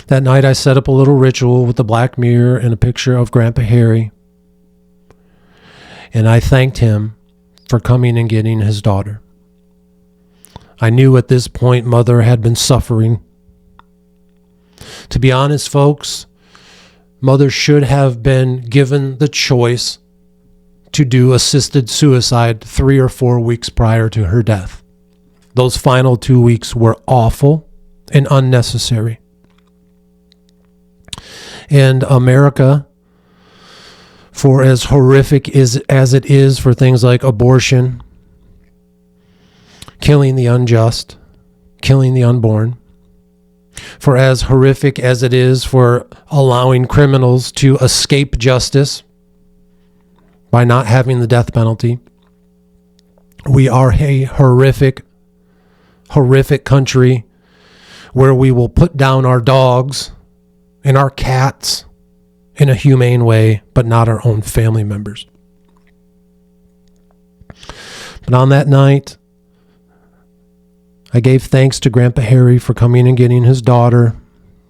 That night I set up a little ritual with the black mirror and a picture of Grandpa Harry. And I thanked him for coming and getting his daughter. I knew at this point Mother had been suffering. To be honest, folks, Mother should have been given the choice to do assisted suicide 3 or 4 weeks prior to her death. Those final 2 weeks were awful and unnecessary. And America, for as horrific as it is for things like abortion, killing the unjust, killing the unborn, for as horrific as it is for allowing criminals to escape justice by not having the death penalty, we are a horrific country where we will put down our dogs and our cats in a humane way, but not our own family members. But on that night, I gave thanks to Grandpa Harry for coming and getting his daughter.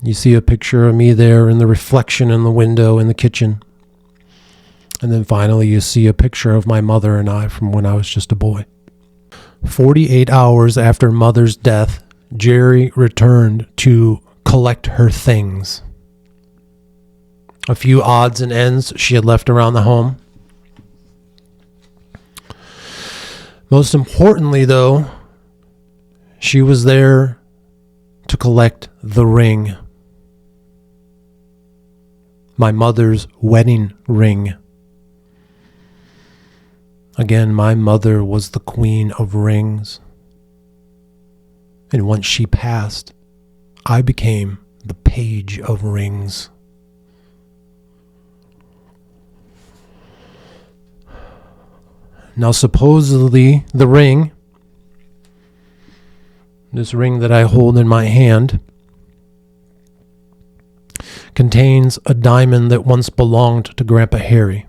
You see a picture of me there in the reflection in the window in the kitchen. And then finally you see a picture of my mother and I from when I was just a boy. 48 hours after Mother's death, Jerry returned to collect her things. A few odds and ends she had left around the home. Most importantly, though, she was there to collect the ring. My mother's wedding ring. Again, my mother was the queen of rings. And once she passed, I became the page of rings. Now, supposedly, the ring, this ring that I hold in my hand, contains a diamond that once belonged to Grandpa Harry.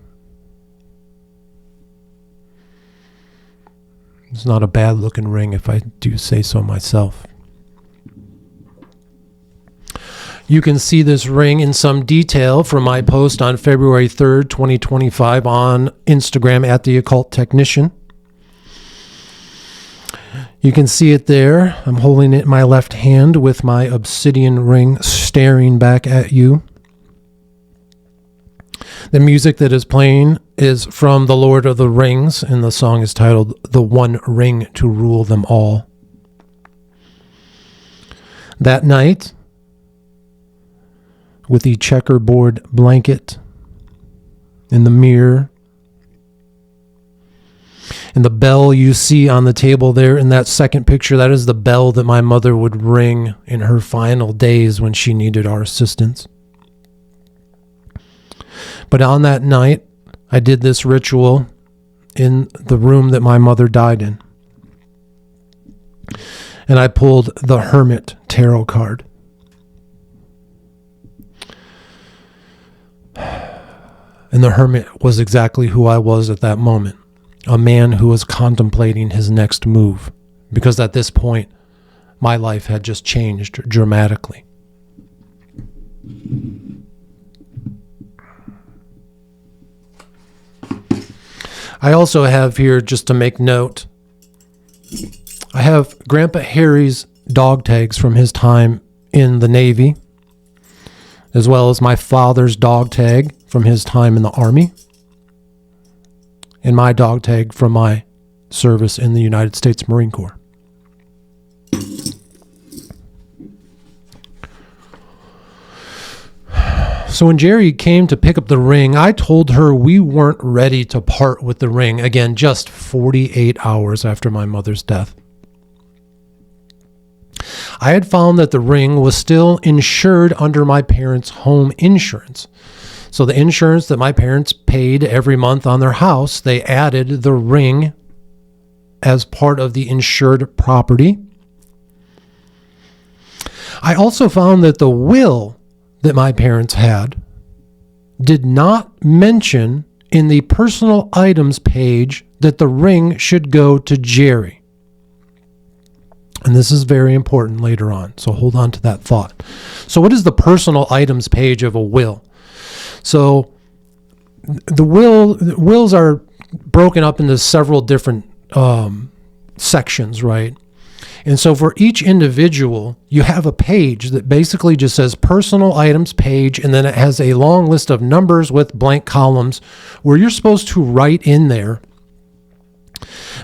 It's not a bad looking ring if I do say so myself. You can see this ring in some detail from my post on February 3rd, 2025 on Instagram at The Occult Technician. You can see it there. I'm holding it in my left hand with my obsidian ring staring back at you. The music that is playing is from The Lord of the Rings, and the song is titled The One Ring to Rule Them All. That night, with the checkerboard blanket in the mirror, and the bell you see on the table there in that second picture, that is the bell that my mother would ring in her final days when she needed our assistance. But on that night, I did this ritual in the room that my mother died in. And I pulled the Hermit Tarot card. And the Hermit was exactly who I was at that moment. A man who was contemplating his next move. Because at this point, my life had just changed dramatically. I also have here, just to make note, I have Grandpa Harry's dog tags from his time in the Navy, as well as my father's dog tag from his time in the Army, and my dog tag from my service in the United States Marine Corps. So when Jerry came to pick up the ring, I told her we weren't ready to part with the ring, again, just 48 hours after my mother's death. I had found that the ring was still insured under my parents' home insurance. So the insurance that my parents paid every month on their house, they added the ring as part of the insured property. I also found that the will that my parents had did not mention in the personal items page that the ring should go to Jerry. And this is very important later on, so hold on to that thought. So what is the personal items page of a will? So the wills are broken up into several different sections, right? And so for each individual, you have a page that basically just says personal items page, and then it has a long list of numbers with blank columns where you're supposed to write in there.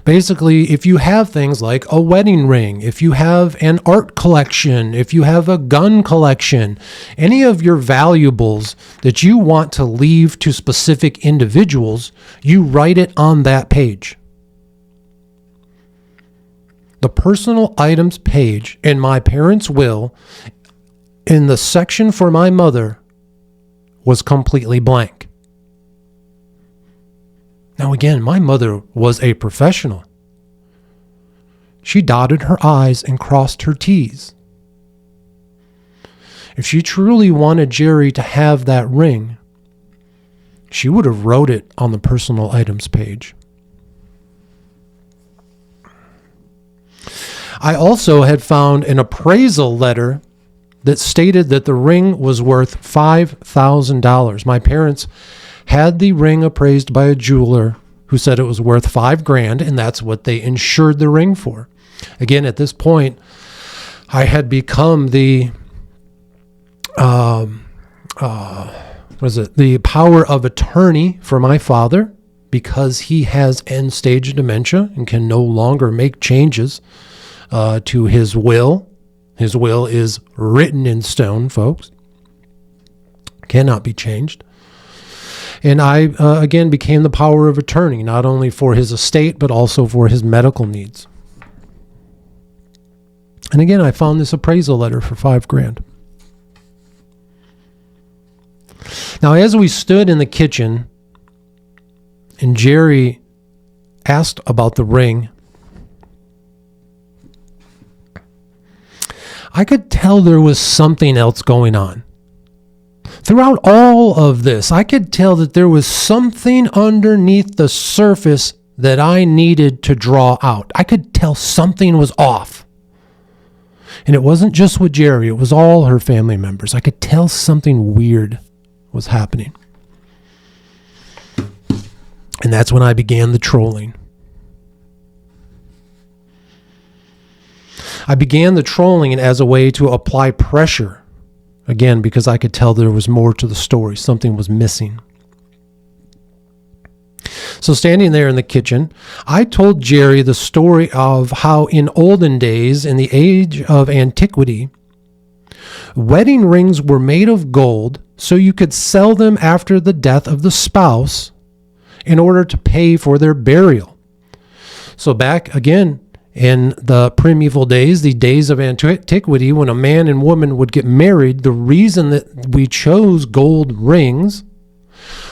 Basically, if you have things like a wedding ring, if you have an art collection, if you have a gun collection, any of your valuables that you want to leave to specific individuals, you write it on that page. The personal items page in my parents' will, in the section for my mother, was completely blank. Now again, my mother was a professional. She dotted her I's and crossed her T's. If she truly wanted Jerry to have that ring, she would have wrote it on the personal items page. I also had found an appraisal letter that stated that the ring was worth $5,000. My parents had the ring appraised by a jeweler who said it was worth $5,000, and that's what they insured the ring for. Again, at this point, I had become the the power of attorney for my father because he has end-stage dementia and can no longer make changes to his will. His will is written in stone, folks. Cannot be changed. And I, again, became the power of attorney, not only for his estate, but also for his medical needs. And again, I found this appraisal letter for $5,000. Now, as we stood in the kitchen and Jerry asked about the ring, I could tell there was something else going on. Throughout all of this, I could tell that there was something underneath the surface that I needed to draw out. I could tell something was off. And it wasn't just with Jerry, it was all her family members. I could tell something weird was happening. And that's when I began the trolling. I began the trolling as a way to apply pressure. Again, because I could tell there was more to the story. Something was missing. So standing there in the kitchen, I told Jerry the story of how in olden days, in the age of antiquity, wedding rings were made of gold so you could sell them after the death of the spouse in order to pay for their burial. So back again in the primeval days, the days of antiquity, when a man and woman would get married, the reason that we chose gold rings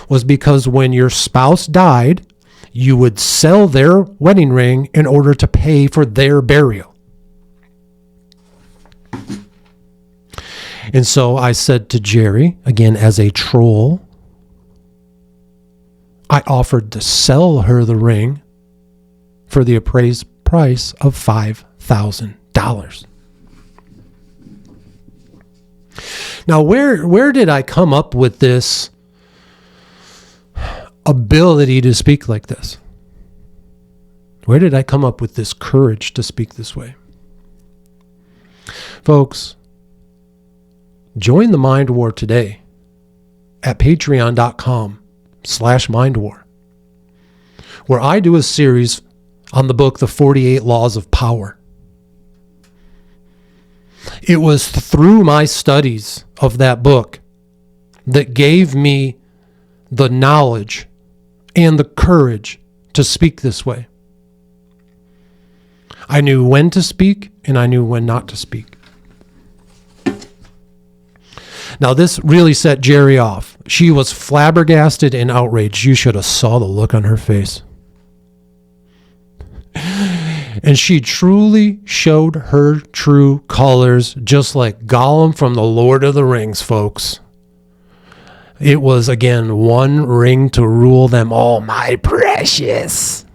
was because when your spouse died, you would sell their wedding ring in order to pay for their burial. And so I said to Jerry, again as a troll, I offered to sell her the ring for the appraised price of $5,000. Now, where did I come up with this ability to speak like this? Where did I come up with this courage to speak this way? Folks, join the Mind War today at patreon.com/mindwar, where I do a series on the book, The 48 Laws of Power. It was through my studies of that book that gave me the knowledge and the courage to speak this way. I knew when to speak and I knew when not to speak. Now, this really set Jerry off. She was flabbergasted and outraged. You should have saw the look on her face. And she truly showed her true colors, just like Gollum from the Lord of the Rings, folks. It was, again, one ring to rule them all, my precious.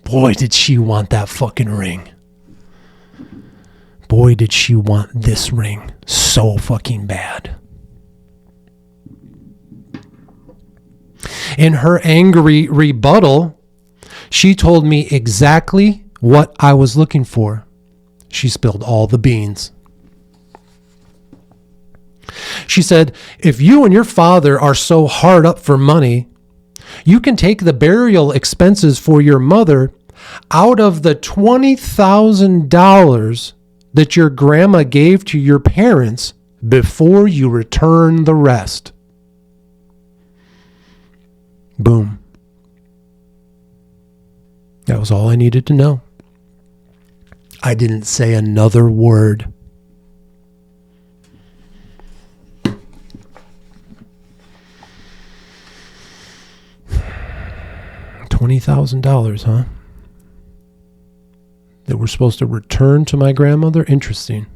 Boy, did she want that fucking ring. Boy, did she want this ring so fucking bad. In her angry rebuttal, she told me exactly what I was looking for. She spilled all the beans. She said, if you and your father are so hard up for money, you can take the burial expenses for your mother out of the $20,000 that your grandma gave to your parents before you return the rest. Boom. That was all I needed to know. I didn't say another word. $20,000, huh? That we're supposed to return to my grandmother? Interesting.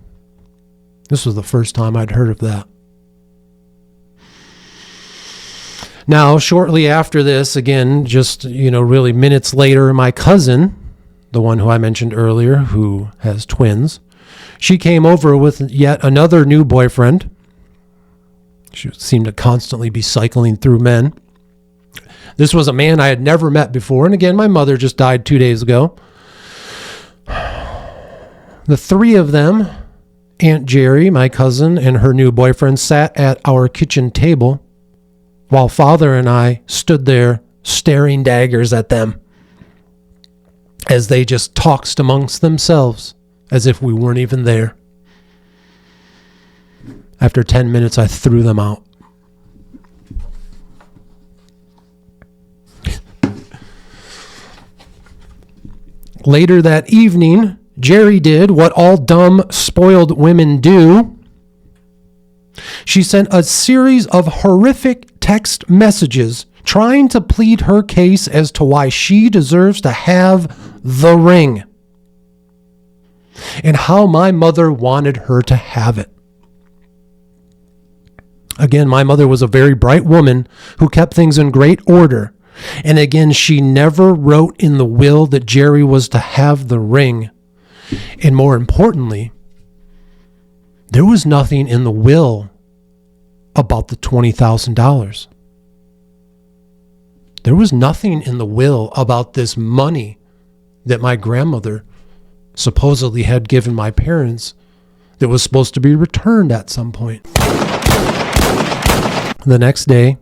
This was the first time I'd heard of that. Now, shortly after this, again, just, really minutes later, my cousin, the one who I mentioned earlier, who has twins, she came over with yet another new boyfriend. She seemed to constantly be cycling through men. This was a man I had never met before. And again, my mother just died 2 days ago. The three of them, Aunt Jerry, my cousin, and her new boyfriend, sat at our kitchen table while Father and I stood there staring daggers at them as they just talked amongst themselves as if we weren't even there. After 10 minutes, I threw them out. Later that evening, Jerry did what all dumb, spoiled women do. She sent a series of horrific text messages trying to plead her case as to why she deserves to have the ring and how my mother wanted her to have it. Again, my mother was a very bright woman who kept things in great order, And again, she never wrote in the will that Jerry was to have the ring. And more importantly, there was nothing in the will about the $20,000. There was nothing in the will about this money that my grandmother supposedly had given my parents that was supposed to be returned at some point. The next day,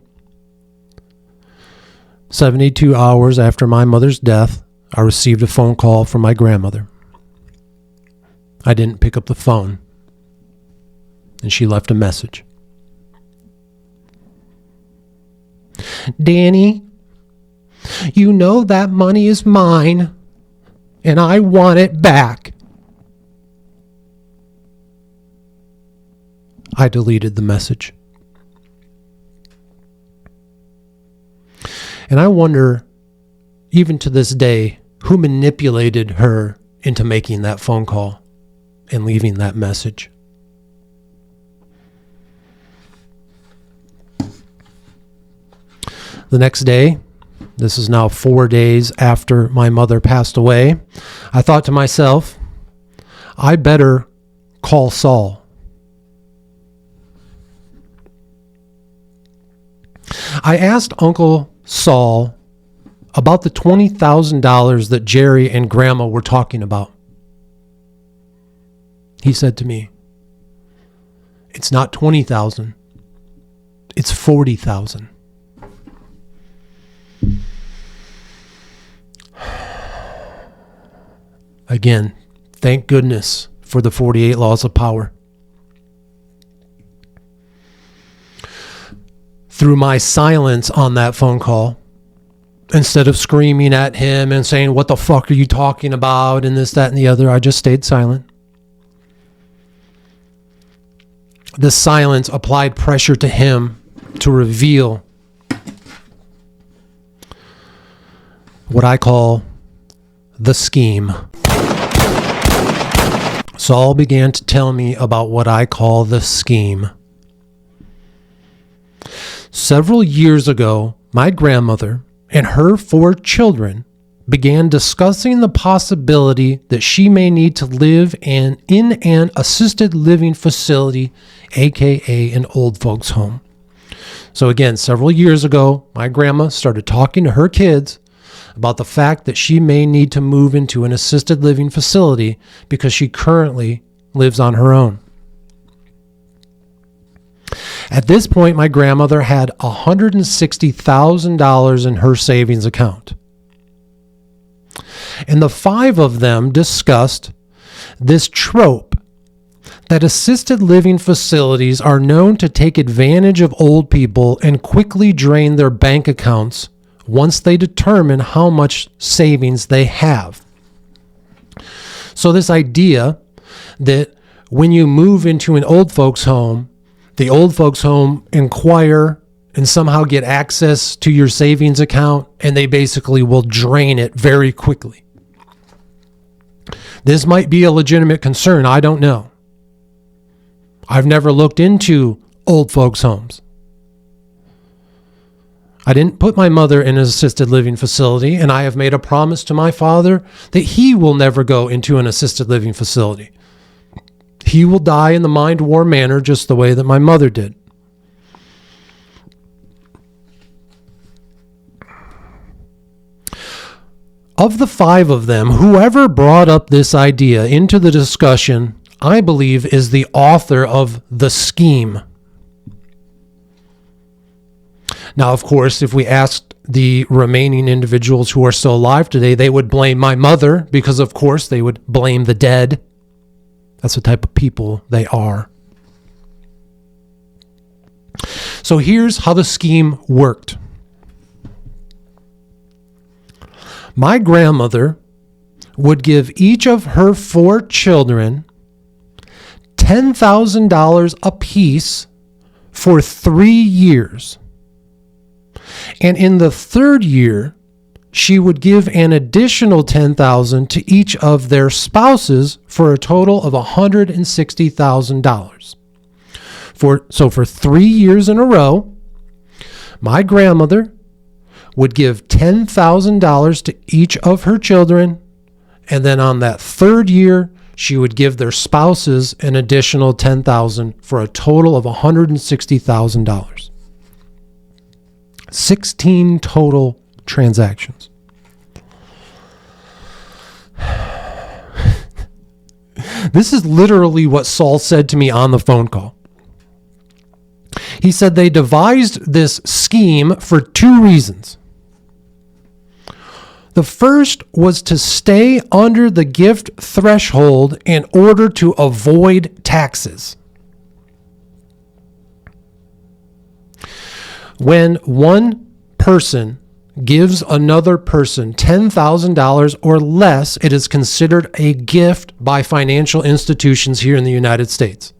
72 hours after my mother's death, I received a phone call from my grandmother. I didn't pick up the phone, and she left a message. Danny, you know that money is mine, and I want it back. I deleted the message. And I wonder, even to this day, who manipulated her into making that phone call and leaving that message. The next day, this is now 4 days after my mother passed away, I thought to myself, I better call Saul. I asked Uncle Saul about the $20,000 that Jerry and Grandma were talking about. He said to me, it's not $20,000, it's $40,000. Again, thank goodness for the 48 laws of power. Through my silence on that phone call, instead of screaming at him and saying, what the fuck are you talking about, and this, that, and the other, I just stayed silent. This silence applied pressure to him to reveal what I call the scheme. Saul began to tell me about what I call the scheme. Several years ago, my grandmother and her 4 children began discussing the possibility that she may need to live in an assisted living facility, aka an old folks home. So again, several years ago, my grandma started talking to her kids about the fact that she may need to move into an assisted living facility because she currently lives on her own. At this point, my grandmother had $160,000 in her savings account. And the 5 of them discussed this trope that assisted living facilities are known to take advantage of old people and quickly drain their bank accounts once they determine how much savings they have. So this idea that when you move into an old folks home, the old folks home inquire and somehow get access to your savings account, and they basically will drain it very quickly. This might be a legitimate concern. I don't know. I've never looked into old folks homes. I didn't put my mother in an assisted living facility, and I have made a promise to my father that he will never go into an assisted living facility. He will die in the mind war manner just the way that my mother did. Of the 5 of them, whoever brought up this idea into the discussion, I believe, is the author of the scheme. Now, of course, if we asked the remaining individuals who are still alive today, they would blame my mother because, of course, they would blame the dead. That's the type of people they are. So here's how the scheme worked. My grandmother would give each of her 4 children $10,000 apiece for 3 years. And in the 3rd year, she would give an additional $10,000 to each of their spouses for a total of $160,000. So for 3 years in a row, my grandmother would give $10,000 to each of her children, and then on that third year, she would give their spouses an additional $10,000 for a total of $160,000. 16 total transactions. This is literally what Saul said to me on the phone call. He said they devised this scheme for two reasons. The first was to stay under the gift threshold in order to avoid taxes. When one person gives another person $10,000 or less, it is considered a gift by financial institutions here in the United States.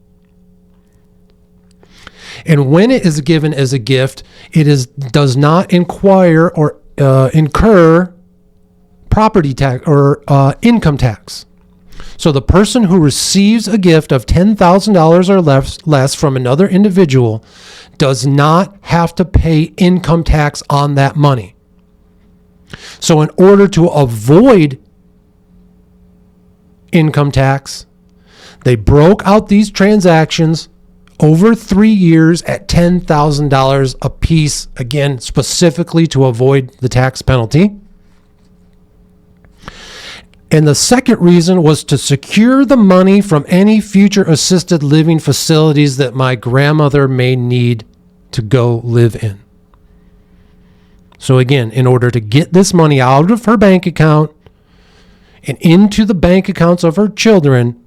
And when it is given as a gift, does not inquire or incur property tax or income tax. So the person who receives a gift of $10,000 or less from another individual does not have to pay income tax on that money. So in order to avoid income tax, they broke out these transactions over 3 years at $10,000 a piece, again, specifically to avoid the tax penalty. And the second reason was to secure the money from any future assisted living facilities that my grandmother may need to go live in. So again, in order to get this money out of her bank account and into the bank accounts of her children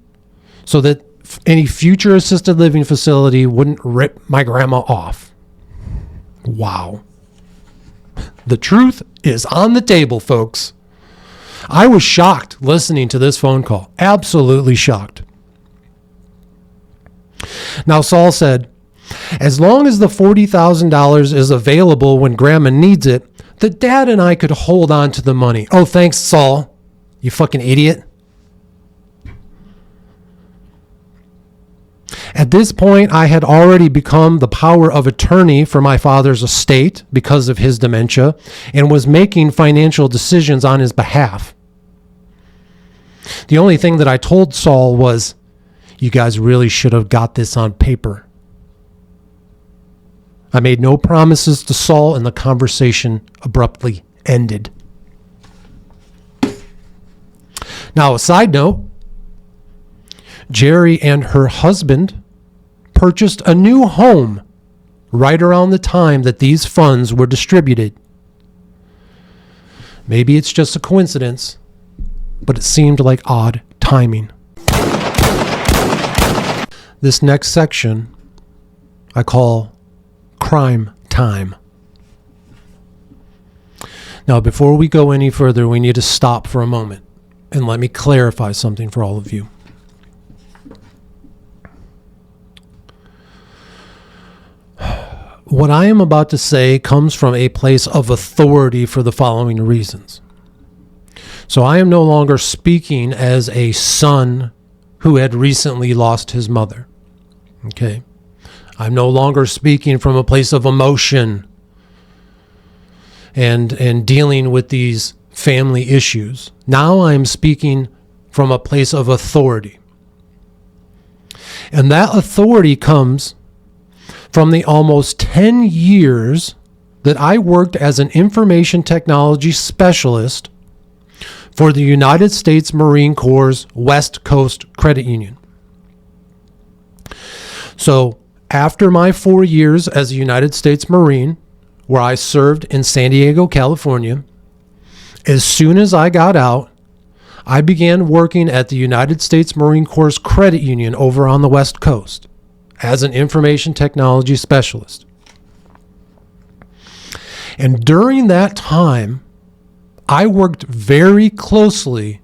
so that any future assisted living facility wouldn't rip my grandma off. Wow. The truth is on the table, folks. I was shocked listening to this phone call. Absolutely shocked. Now, Saul said, as long as the $40,000 is available when Grandma needs it, the dad and I could hold on to the money. Oh, thanks, Saul. You fucking idiot. At this point, I had already become the power of attorney for my father's estate because of his dementia and was making financial decisions on his behalf. The only thing that I told Saul was, you guys really should have got this on paper. I made no promises to Saul, and the conversation abruptly ended. Now, a side note, Jerry and her husband purchased a new home right around the time that these funds were distributed. Maybe it's just a coincidence, but it seemed like odd timing. This next section I call crime time. Now, before we go any further, we need to stop for a moment and let me clarify something for all of you. What I am about to say comes from a place of authority for the following reasons. So I am no longer speaking as a son who had recently lost his mother. Okay? I'm no longer speaking from a place of emotion and dealing with these family issues. Now I'm speaking from a place of authority. And that authority comes from the almost 10 years that I worked as an information technology specialist for the United States Marine Corps' West Coast Credit Union. So after my 4 years as a United States Marine, where I served in San Diego, California, as soon as I got out, I began working at the United States Marine Corps Credit Union over on the West Coast as an information technology specialist. And during that time, I worked very closely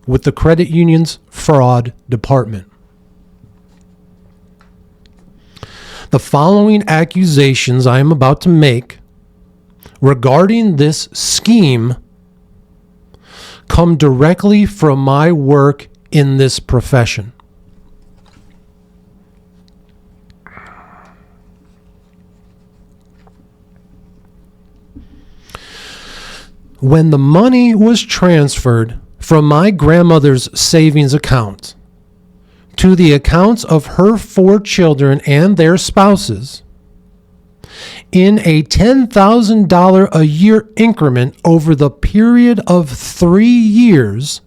with the credit union's fraud department. The following accusations I am about to make regarding this scheme come directly from my work in this profession. when the money was transferred from my grandmother's savings account to the accounts of her 4 children and their spouses in a $10,000 a year increment over the period of 3 years,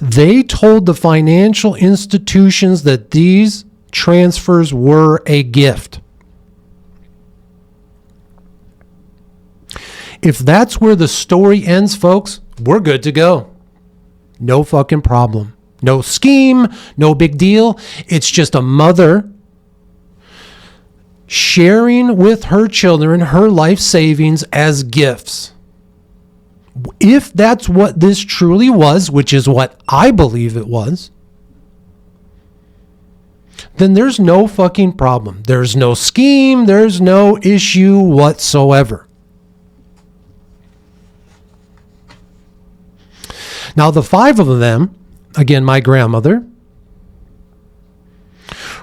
they told the financial institutions that these transfers were a gift. If that's where the story ends, folks, we're good to go. No fucking problem. No scheme, no big deal. It's just a mother sharing with her children her life savings as gifts. If that's what this truly was, which is what I believe it was, then there's no fucking problem. There's no scheme. There's no issue whatsoever. Now, the 5 of them, again, my grandmother,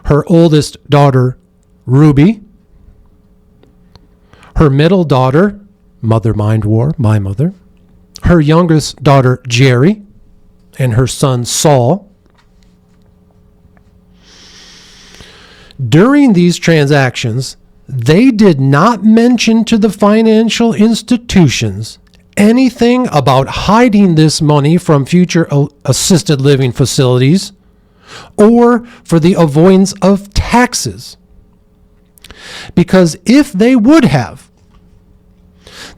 her oldest daughter, Ruby, her middle daughter, Mother Mind War, my mother, her youngest daughter, Jerry, and her son, Saul. During these transactions, they did not mention to the financial institutions anything about hiding this money from future assisted living facilities or for the avoidance of taxes. Because if they would have,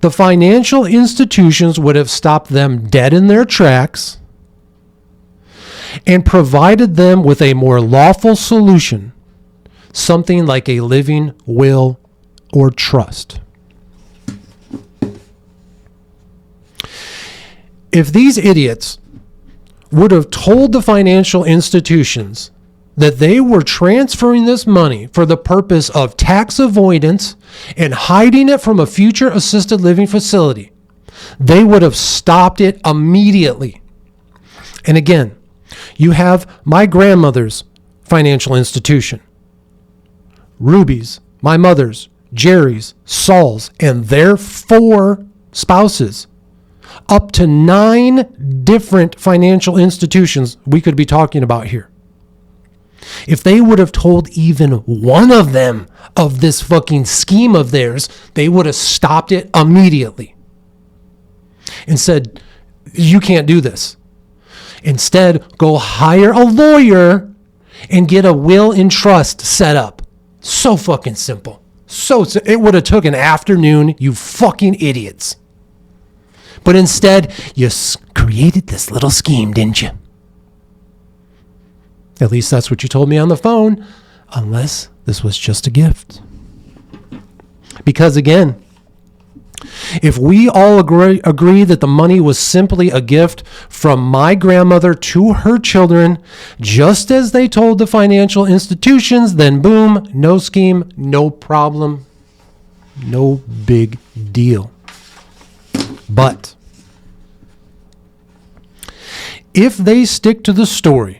the financial institutions would have stopped them dead in their tracks and provided them with a more lawful solution, something like a living will or trust. If these idiots would have told the financial institutions that they were transferring this money for the purpose of tax avoidance and hiding it from a future assisted living facility, they would have stopped it immediately. And again, you have my grandmother's financial institution, Ruby's, my mother's, Jerry's, Saul's, and their 4 spouses. Up to 9 different financial institutions we could be talking about here. If they would have told even one of them of this fucking scheme of theirs, they would have stopped it immediately and said, you can't do this. Instead, go hire a lawyer and get a will and trust set up. So fucking simple. It would have took an afternoon, you fucking idiots. But instead, you created this little scheme, didn't you? At least that's what you told me on the phone, unless this was just a gift. Because again, if we all agree that the money was simply a gift from my grandmother to her children, just as they told the financial institutions, then boom, no scheme, no problem, no big deal. But if they stick to the story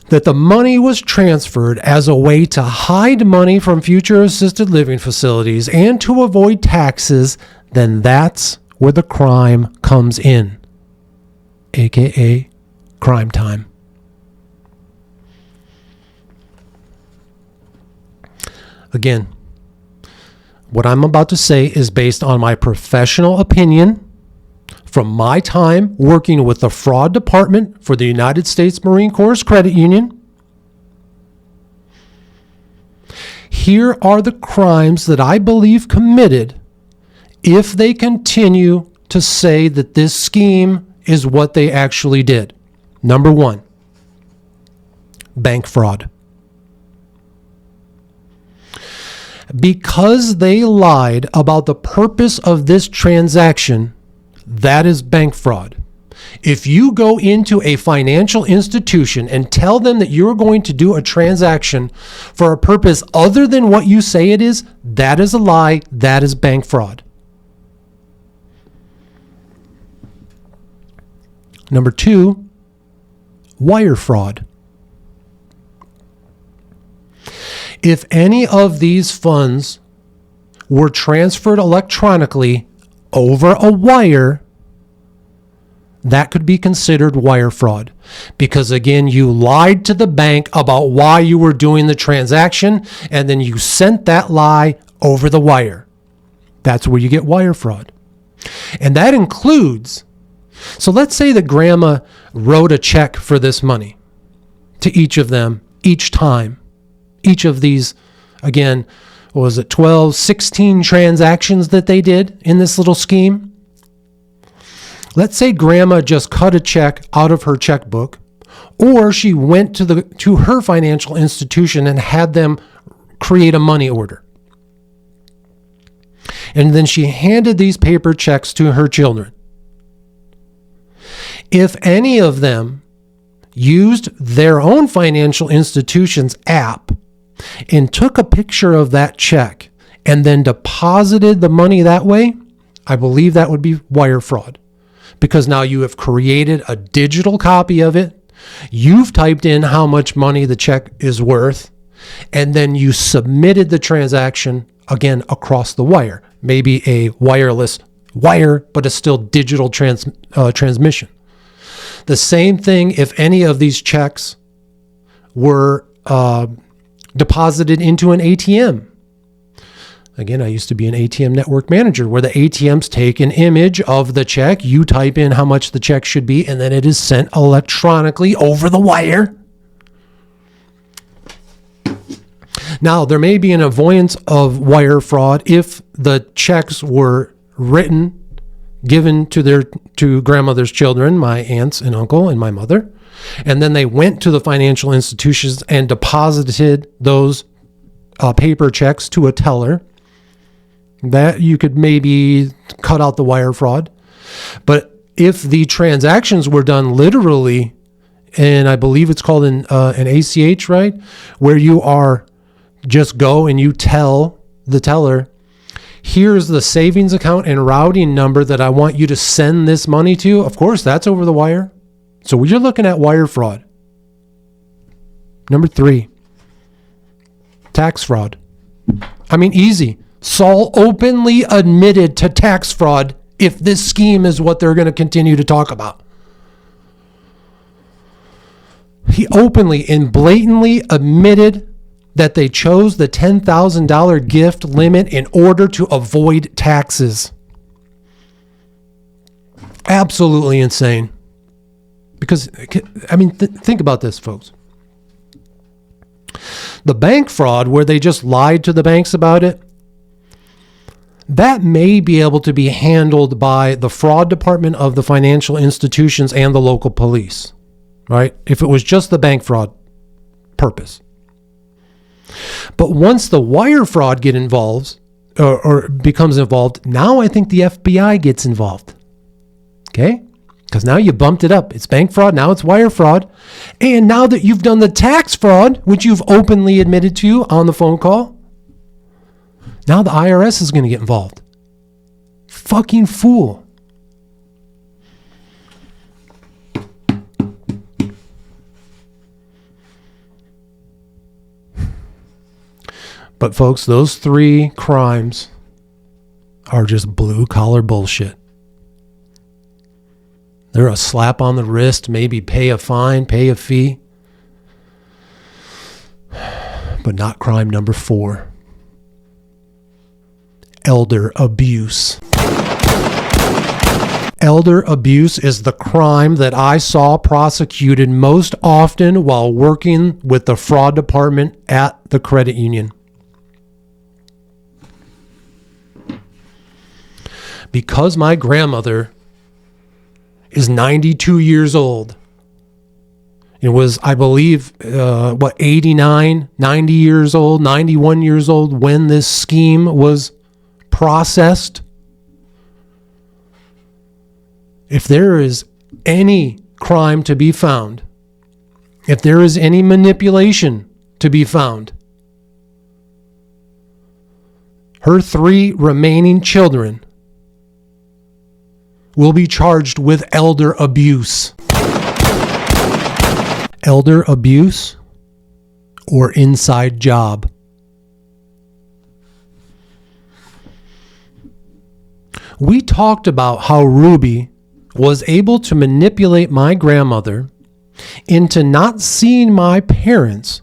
that the money was transferred as a way to hide money from future assisted living facilities and to avoid taxes, then that's where the crime comes in, aka crime time. Again, what I'm about to say is based on my professional opinion from my time working with the fraud department for the United States Marine Corps Credit Union. Here are the crimes that I believe committed if they continue to say that this scheme is what they actually did. Number 1, bank fraud. Because they lied about the purpose of this transaction, that is bank fraud. If you go into a financial institution and tell them that you're going to do a transaction for a purpose other than what you say it is, that is a lie. That is bank fraud. Number 2, wire fraud. If any of these funds were transferred electronically over a wire, that could be considered wire fraud. Because again, you lied to the bank about why you were doing the transaction, and then you sent that lie over the wire. That's where you get wire fraud. And that includes, so let's say that grandma wrote a check for this money to each of them, each time. Each of these, again, what was it, 12, 16 transactions that they did in this little scheme? Let's say grandma just cut a check out of her checkbook, or she went to her financial institution and had them create a money order. And then she handed these paper checks to her children. If any of them used their own financial institution's app and took a picture of that check and then deposited the money that way, I believe that would be wire fraud. Because now you have created a digital copy of it, you've typed in how much money the check is worth, and then you submitted the transaction, again, across the wire. Maybe a wireless wire, but a still digital transmission. The same thing if any of these checks were deposited into an ATM. Again, I used to be an ATM network manager where the ATMs take an image of the check, you type in how much the check should be, and then it is sent electronically over the wire. Now, there may be an avoidance of wire fraud if the checks were written, given to grandmother's children, my aunts and uncle and my mother, and then they went to the financial institutions and deposited those paper checks to a teller. That you could maybe cut out the wire fraud. But if the transactions were done literally, and I believe it's called an ACH, right? Where you are just go and you tell the teller, here's the savings account and routing number that I want you to send this money to. Of course, that's over the wire. So you're looking at wire fraud. Number 3, tax fraud. I mean, easy. Saul openly admitted to tax fraud if this scheme is what they're going to continue to talk about. He openly and blatantly admitted that they chose the $10,000 gift limit in order to avoid taxes. Absolutely insane. Because, I mean, think about this, folks. The bank fraud, where they just lied to the banks about it, that may be able to be handled by the fraud department of the financial institutions and the local police, right? If it was just the bank fraud purpose. But once the wire fraud get involved or becomes involved, now I think the FBI gets involved. Okay? Because now you bumped it up. It's bank fraud, now it's wire fraud. And now that you've done the tax fraud, which you've openly admitted to on the phone call, now the IRS is going to get involved. Fucking fool. But folks, those 3 crimes are just blue collar bullshit. They're a slap on the wrist, maybe pay a fine, pay a fee. But not crime number 4. Elder abuse. Elder abuse is the crime that I saw prosecuted most often while working with the fraud department at the credit union. Because my grandmother is 92 years old. It was, I believe, 89, 90 years old, 91 years old when this scheme was processed. If there is any crime to be found, if there is any manipulation to be found, her 3 remaining children will be charged with elder abuse. Elder abuse or inside job. we talked about how Ruby was able to manipulate my grandmother into not seeing my parents,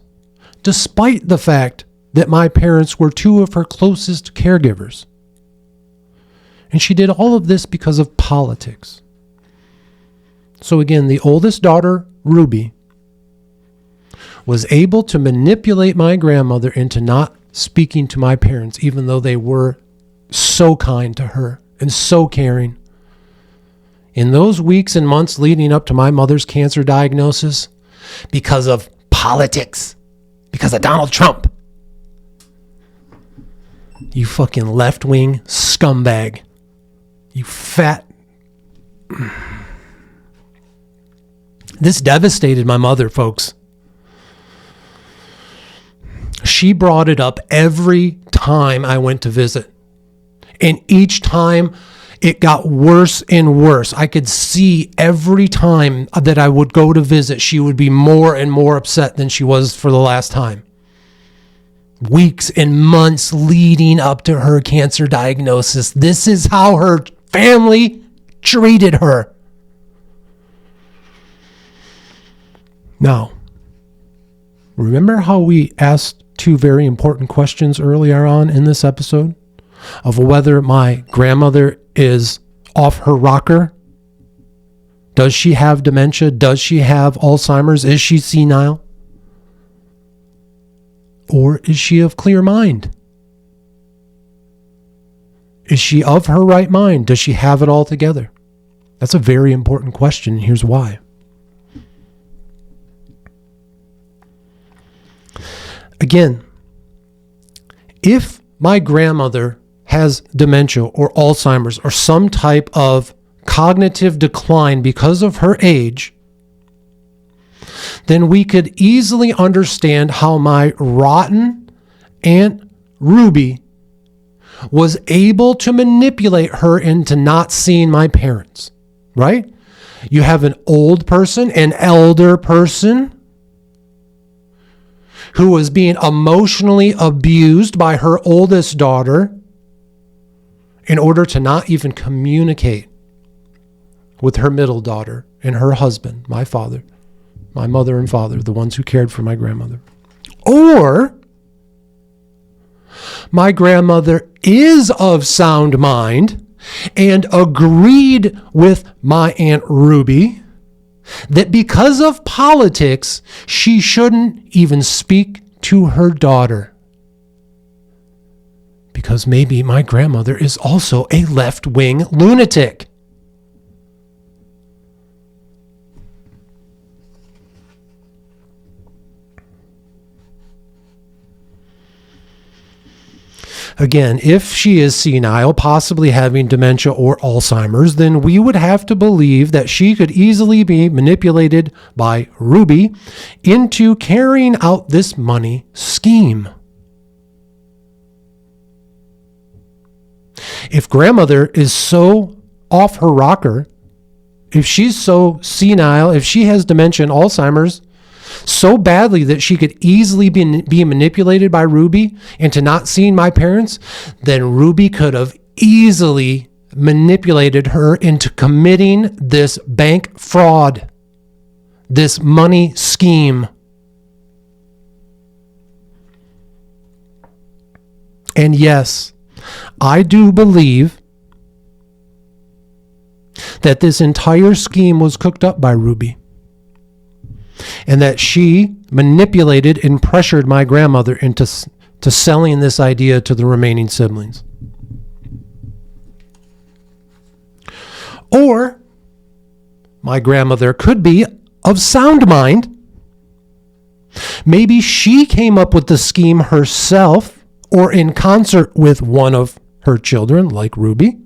despite the fact that my parents were two of her closest caregivers. And she did all of this because of politics. So again, the oldest daughter, Ruby, was able to manipulate my grandmother into not speaking to my parents, even though they were so kind to her and so caring. In those weeks and months leading up to my mother's cancer diagnosis, because of politics, because of Donald Trump, you fucking left-wing scumbag, you fat... This devastated my mother, folks. She brought it up every time I went to visit. And each time it got worse and worse. I could see every time that I would go to visit, she would be more and more upset than she was for the last time. Weeks and months leading up to her cancer diagnosis. This is how her family treated her. Now, remember how we asked two very important questions earlier on in this episode of whether my grandmother is off her rocker? Does she have dementia? Does she have Alzheimer's? Is she senile? Or is she of clear mind? Is she of her right mind? Does she have it all together? That's a very important question, and here's why. Again, if my grandmother has dementia or Alzheimer's or some type of cognitive decline because of her age, then we could easily understand how my rotten Aunt Ruby was able to manipulate her into not seeing my parents, right? You have an old person, an elder person, who was being emotionally abused by her oldest daughter in order to not even communicate with her middle daughter and her husband, my father, my mother and father, the ones who cared for my grandmother. Or my grandmother is of sound mind and agreed with my Aunt Ruby that because of politics, she shouldn't even speak to her daughter. Because maybe my grandmother is also a left-wing lunatic. Again, if she is senile, possibly having dementia or Alzheimer's, then we would have to believe that she could easily be manipulated by Ruby into carrying out this money scheme. If grandmother is so off her rocker, if she's so senile, if she has dementia and Alzheimer's, so badly that she could easily be manipulated by Ruby into not seeing my parents, then Ruby could have easily manipulated her into committing this bank fraud, this money scheme. And yes, I do believe that this entire scheme was cooked up by Ruby, and that she manipulated and pressured my grandmother into selling this idea to the remaining siblings. Or my grandmother could be of sound mind. Maybe she came up with the scheme herself or in concert with one of her children, like Ruby,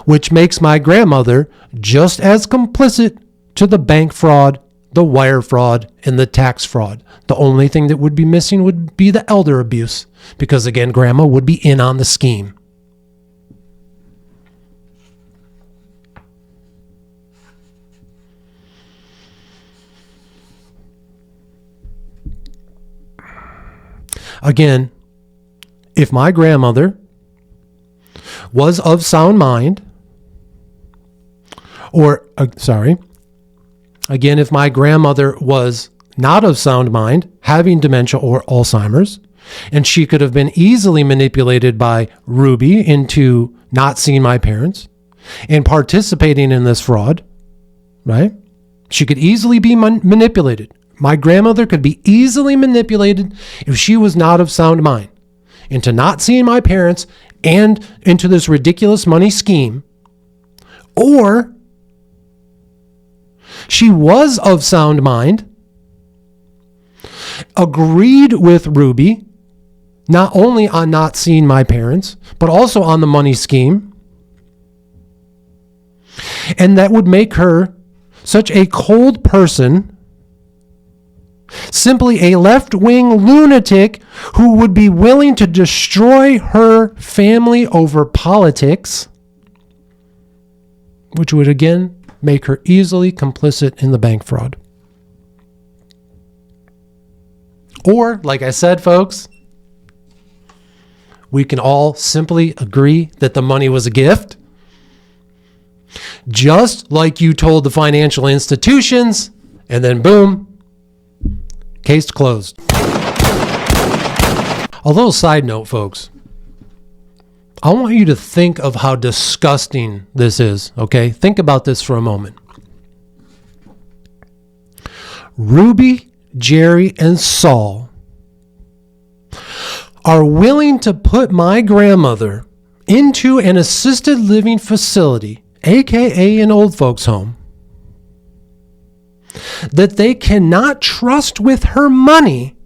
which makes my grandmother just as complicit to the bank fraud, the wire fraud, and the tax fraud. The only thing that would be missing would be the elder abuse, because again, grandma would be in on the scheme. Again, if my grandmother was of sound mind, again, if my grandmother was not of sound mind, having dementia or Alzheimer's, and she could have been easily manipulated by Ruby into not seeing my parents and participating in this fraud, right? She could easily be manipulated. My grandmother could be easily manipulated if she was not of sound mind into not seeing my parents and into this ridiculous money scheme. Or she was of sound mind, agreed with Ruby, not only on not seeing my parents, but also on the money scheme. And that would make her such a cold person, simply a left-wing lunatic who would be willing to destroy her family over politics, which would again make her easily complicit in the bank fraud. Or, like I said, folks, we can all simply agree that the money was a gift. Just like you told the financial institutions, and then boom, case closed. A little side note, folks. I want you to think of how disgusting this is, okay? Think about this for a moment. Ruby, Jerry, and Saul are willing to put my grandmother into an assisted living facility, aka an old folks home, that they cannot trust with her money,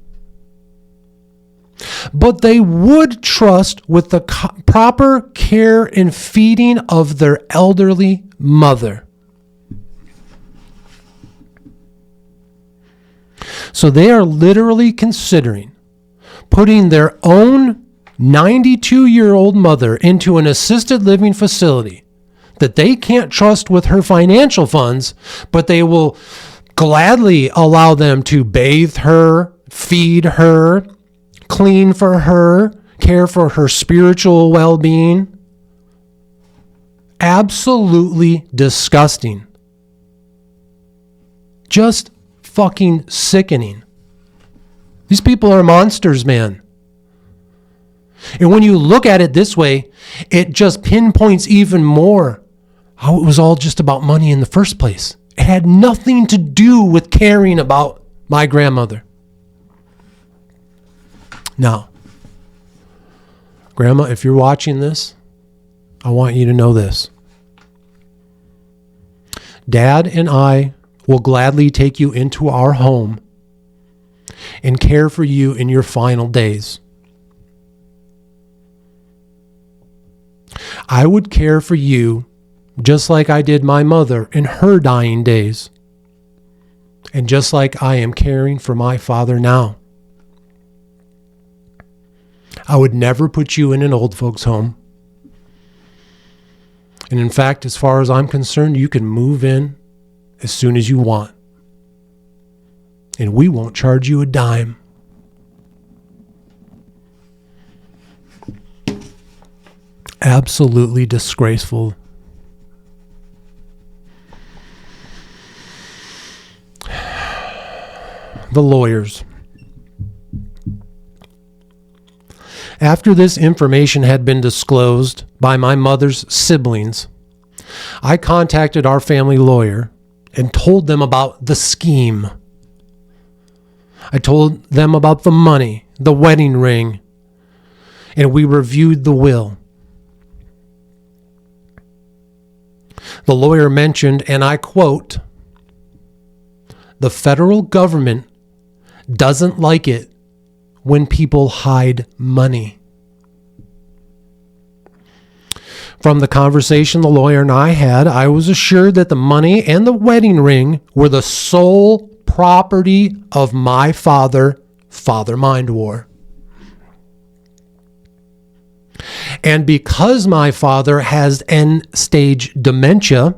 but they would trust with the proper care and feeding of their elderly mother. So they are literally considering putting their own 92-year-old mother into an assisted living facility that they can't trust with her financial funds, but they will gladly allow them to bathe her, feed her, clean for her, care for her spiritual well-being. Absolutely disgusting. Just fucking sickening. These people are monsters, man. And when you look at it this way, it just pinpoints even more how it was all just about money in the first place. It had nothing to do with caring about my grandmother. Now, Grandma, if you're watching this, I want you to know this. Dad and I will gladly take you into our home and care for you in your final days. I would care for you just like I did my mother in her dying days, and just like I am caring for my father now. I would never put you in an old folks home. And in fact, as far as I'm concerned, you can move in as soon as you want. And we won't charge you a dime. Absolutely disgraceful. The lawyers. After this information had been disclosed by my mother's siblings, I contacted our family lawyer and told them about the scheme. I told them about the money, the wedding ring, and we reviewed the will. The lawyer mentioned, and I quote, "The federal government doesn't like it when people hide money." From the conversation the lawyer and I had, I was assured that the money and the wedding ring were the sole property of my father, Father Mindwar. And because my father has end-stage dementia,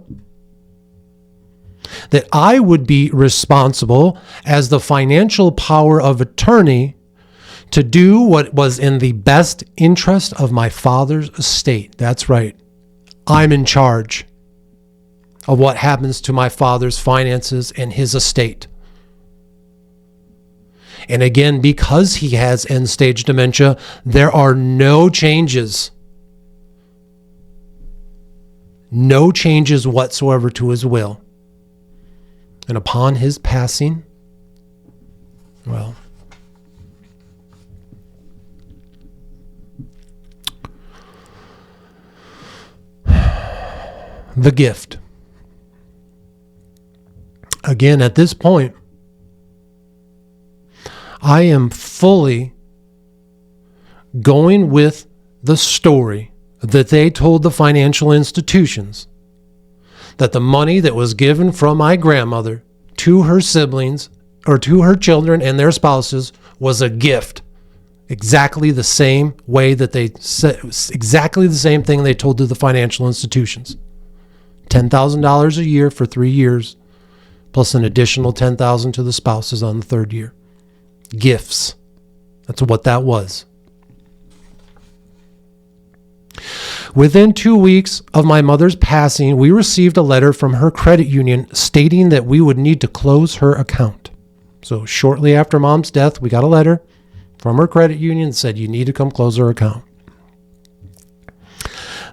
that I would be responsible as the financial power of attorney to do what was in the best interest of my father's estate. That's right. I'm in charge of what happens to my father's finances and his estate. And again, because he has end-stage dementia, there are no changes. No changes whatsoever to his will. And upon his passing, well, the gift. Again, at this point, I am fully going with the story that they told the financial institutions, that the money that was given from my grandmother to her siblings or to her children and their spouses was a gift. Exactly the same way that they said, exactly the same thing they told to the financial institutions. $10,000 a year for 3 years, plus an additional $10,000 to the spouses on the third year. Gifts. That's what that was. Within 2 weeks of my mother's passing, we received a letter from her credit union stating that we would need to close her account. So shortly after Mom's death, we got a letter from her credit union that said you need to come close her account.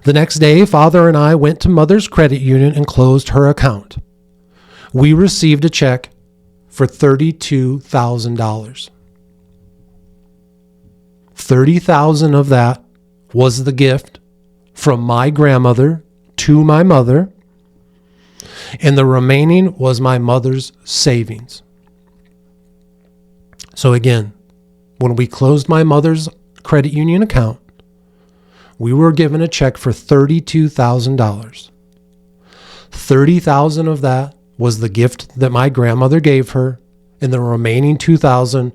The next day, Father and I went to Mother's credit union and closed her account. We received a check for $32,000. $30,000 of that was the gift from my grandmother to my mother, and the remaining was my mother's savings. So again, when we closed my mother's credit union account, we were given a check for $32,000. $30,000 of that was the gift that my grandmother gave her, and the remaining $2,000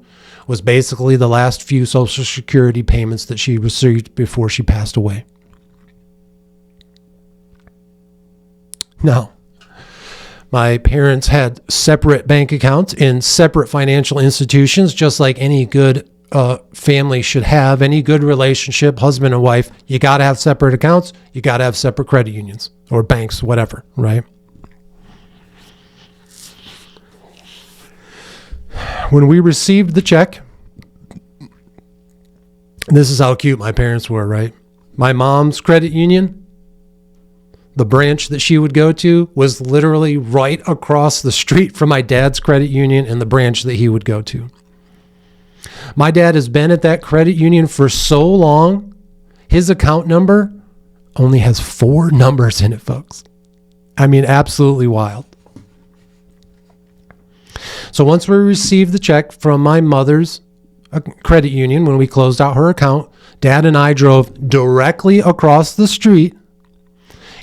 was basically the last few Social Security payments that she received before she passed away. Now, my parents had separate bank accounts in separate financial institutions, just like any good family should have. Any good relationship, husband and wife, you got to have separate accounts. You got to have separate credit unions or banks, whatever, right? When we received the check, this is how cute my parents were, right? My mom's credit union, the branch that she would go to was literally right across the street from my dad's credit union and the branch that he would go to. My dad has been at that credit union for so long, his account number only has 4 numbers in it, folks. I mean, absolutely wild. So once we received the check from my mother's credit union, when we closed out her account, Dad and I drove directly across the street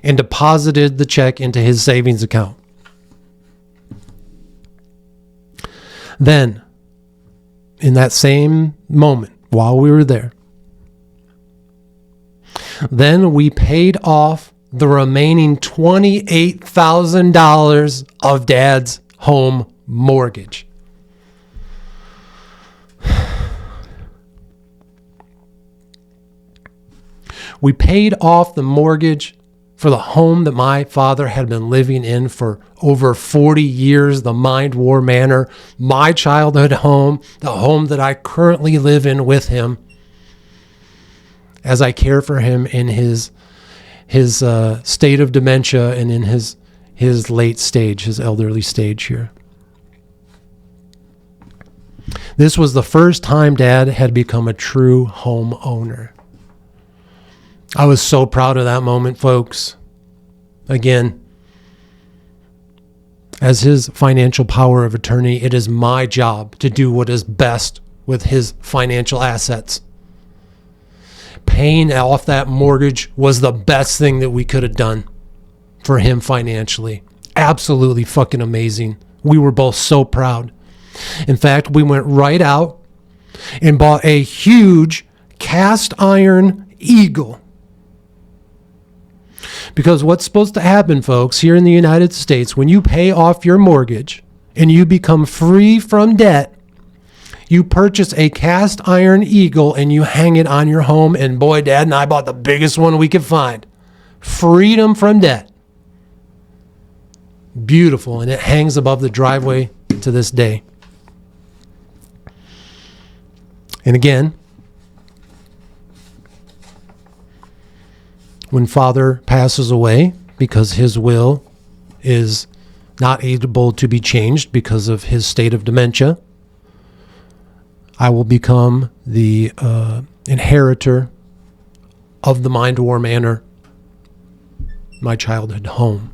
and deposited the check into his savings account. Then, in that same moment, while we were there, then we paid off the remaining $28,000 of Dad's home mortgage. We paid off the mortgage for the home that my father had been living in for over 40 years, the Mind War Manor, my childhood home, the home that I currently live in with him as I care for him in his state of dementia and in his late stage, his elderly stage here. This was the first time Dad had become a true homeowner. I was so proud of that moment, folks. Again, as his financial power of attorney, it is my job to do what is best with his financial assets. Paying off that mortgage was the best thing that we could have done for him financially. Absolutely fucking amazing. We were both so proud. In fact, we went right out and bought a huge cast iron eagle. Because what's supposed to happen, folks, here in the United States, when you pay off your mortgage and you become free from debt, You purchase a cast iron eagle and you hang it on your home. And boy, Dad and I bought the biggest one we could find. Freedom from debt. Beautiful. And it hangs above the driveway to this day. And again, when Father passes away because his will is not able to be changed because of his state of dementia, I will become the inheritor of the Mind War Manor, my childhood home.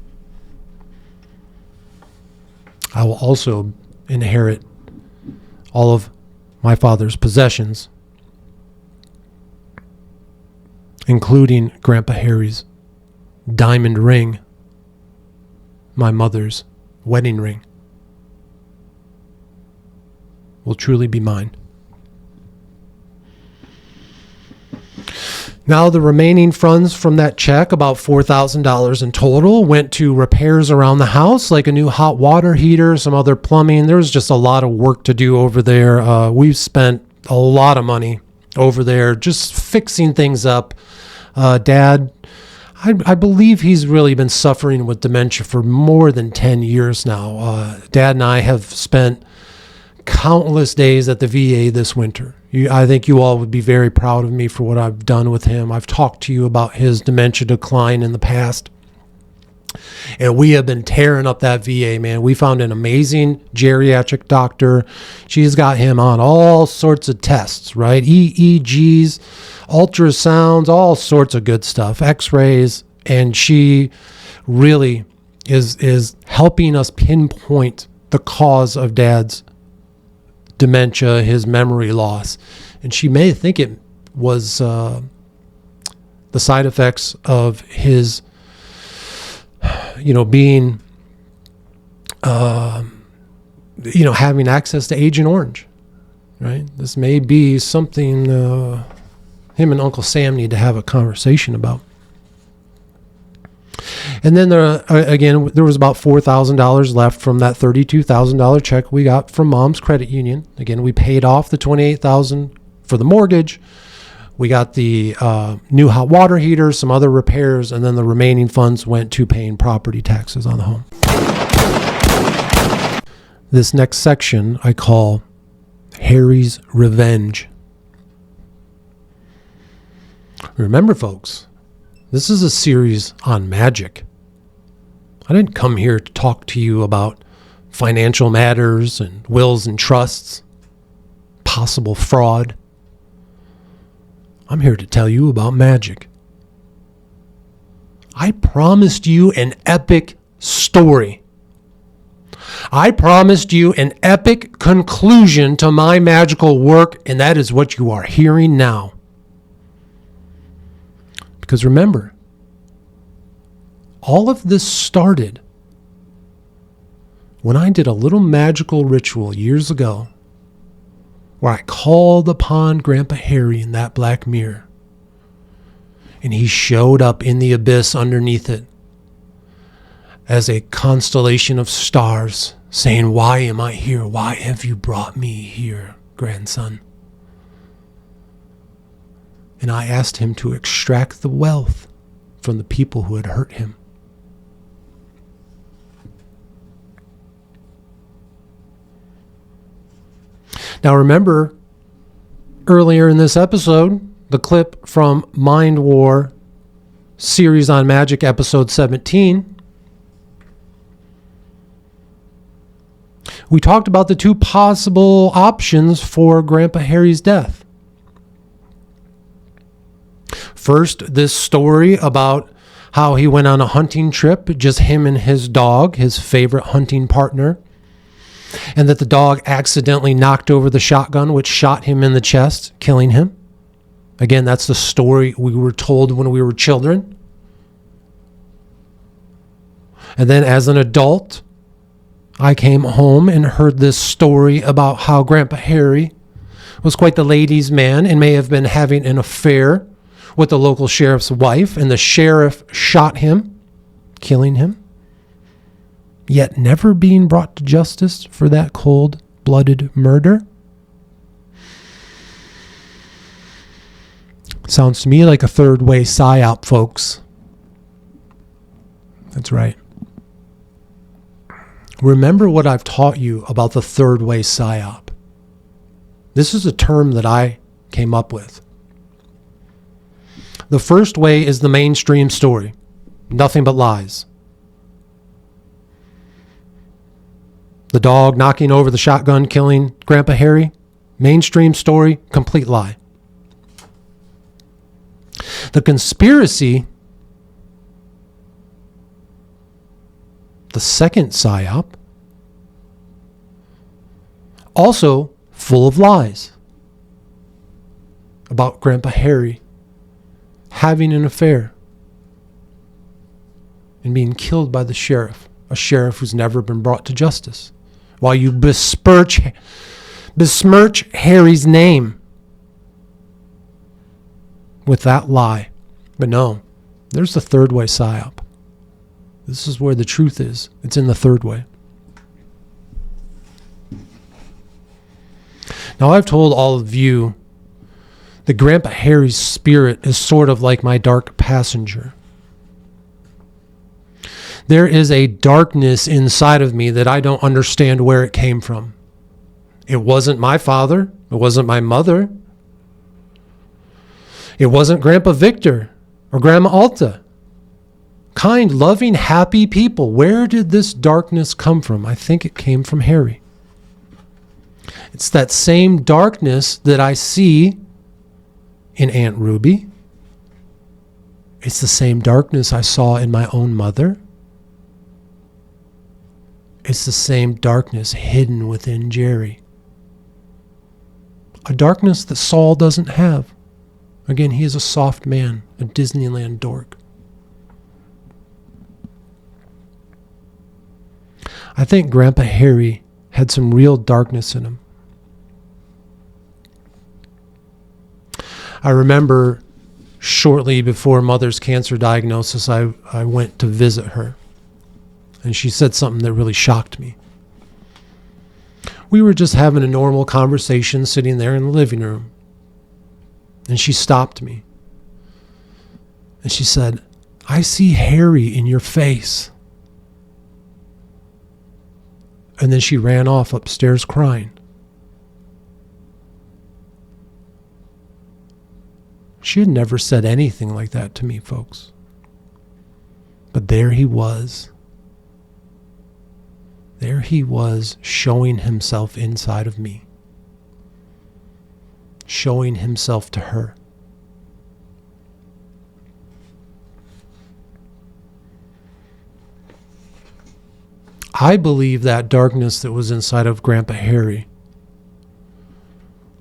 I will also inherit all of my father's possessions, including Grandpa Harry's diamond ring, my mother's wedding ring, will truly be mine. Now, the remaining funds from that check, about $4,000 in total, went to repairs around the house, like a new hot water heater, some other plumbing. There was just a lot of work to do over there. We've spent a lot of money over there just fixing things up. Dad, I believe he's really been suffering with dementia for more than 10 years now. Dad and I have spent countless days at the VA this winter. I think you all would be very proud of me for what I've done with him. I've talked to you about his dementia decline in the past. And we have been tearing up that VA, man. We found an amazing geriatric doctor. She's got him on all sorts of tests, right? EEGs, ultrasounds, all sorts of good stuff, x-rays. And she really is helping us pinpoint the cause of Dad's dementia, his memory loss. And she may think it was the side effects of his being, having access to Agent Orange, right? This may be something him and Uncle Sam need to have a conversation about. And then there was about $4,000 left from that $32,000 check we got from Mom's credit union. Again, we paid off the $28,000 for the mortgage. We got the new hot water heater, some other repairs, and then the remaining funds went to paying property taxes on the home. This next section I call Harry's Revenge. Remember, folks, this is a series on magic. I didn't come here to talk to you about financial matters and wills and trusts, possible fraud. I'm here to tell you about magic. I promised you an epic story. I promised you an epic conclusion to my magical work, and that is what you are hearing now. Because remember, all of this started when I did a little magical ritual years ago where I called upon Grandpa Harry in that black mirror. And he showed up in the abyss underneath it as a constellation of stars saying, "Why am I here? Why have you brought me here, grandson?" And I asked him to extract the wealth from the people who had hurt him. Now remember, earlier in this episode, the clip from Mind War series on magic, episode 17, we talked about the two possible options for Grandpa Harry's death. First, this story about how he went on a hunting trip, just him and his dog, his favorite hunting partner, and that the dog accidentally knocked over the shotgun, which shot him in the chest, killing him. Again, that's the story we were told when we were children. And then as an adult, I came home and heard this story about how Grandpa Harry was quite the ladies' man and may have been having an affair with the local sheriff's wife, and the sheriff shot him, killing him, yet never being brought to justice for that cold-blooded murder. Sounds to me like a third way psyop, folks. That's right. Remember what I've taught you about the third way psyop. This is a term that I came up with. The first way is the mainstream story. Nothing but lies. The dog knocking over the shotgun, killing Grandpa Harry. Mainstream story, complete lie. The conspiracy, the second psyop, also full of lies about Grandpa Harry having an affair and being killed by the sheriff, a sheriff who's never been brought to justice, while you besmirch Harry's name with that lie. But no, there's the third way psyop. This is where the truth is. It's in the third way. Now, I've told all of you that Grandpa Harry's spirit is sort of like my dark passenger. There is a darkness inside of me that I don't understand where it came from. It wasn't my father. It wasn't my mother. It wasn't Grandpa Victor or Grandma Alta. Kind, loving, happy people. Where did this darkness come from? I think it came from Harry. It's that same darkness that I see in Aunt Ruby. It's the same darkness I saw in my own mother. It's the same darkness hidden within Jerry. A darkness that Saul doesn't have. Again, he is a soft man, a Disneyland dork. I think Grandpa Harry had some real darkness in him. I remember shortly before Mother's cancer diagnosis, I went to visit her. And she said something that really shocked me. We were just having a normal conversation sitting there in the living room. And she stopped me. And she said, "I see Harry in your face." And then she ran off upstairs crying. She had never said anything like that to me, folks. But there he was. There he was, showing himself inside of me. Showing himself to her. I believe that darkness that was inside of Grandpa Harry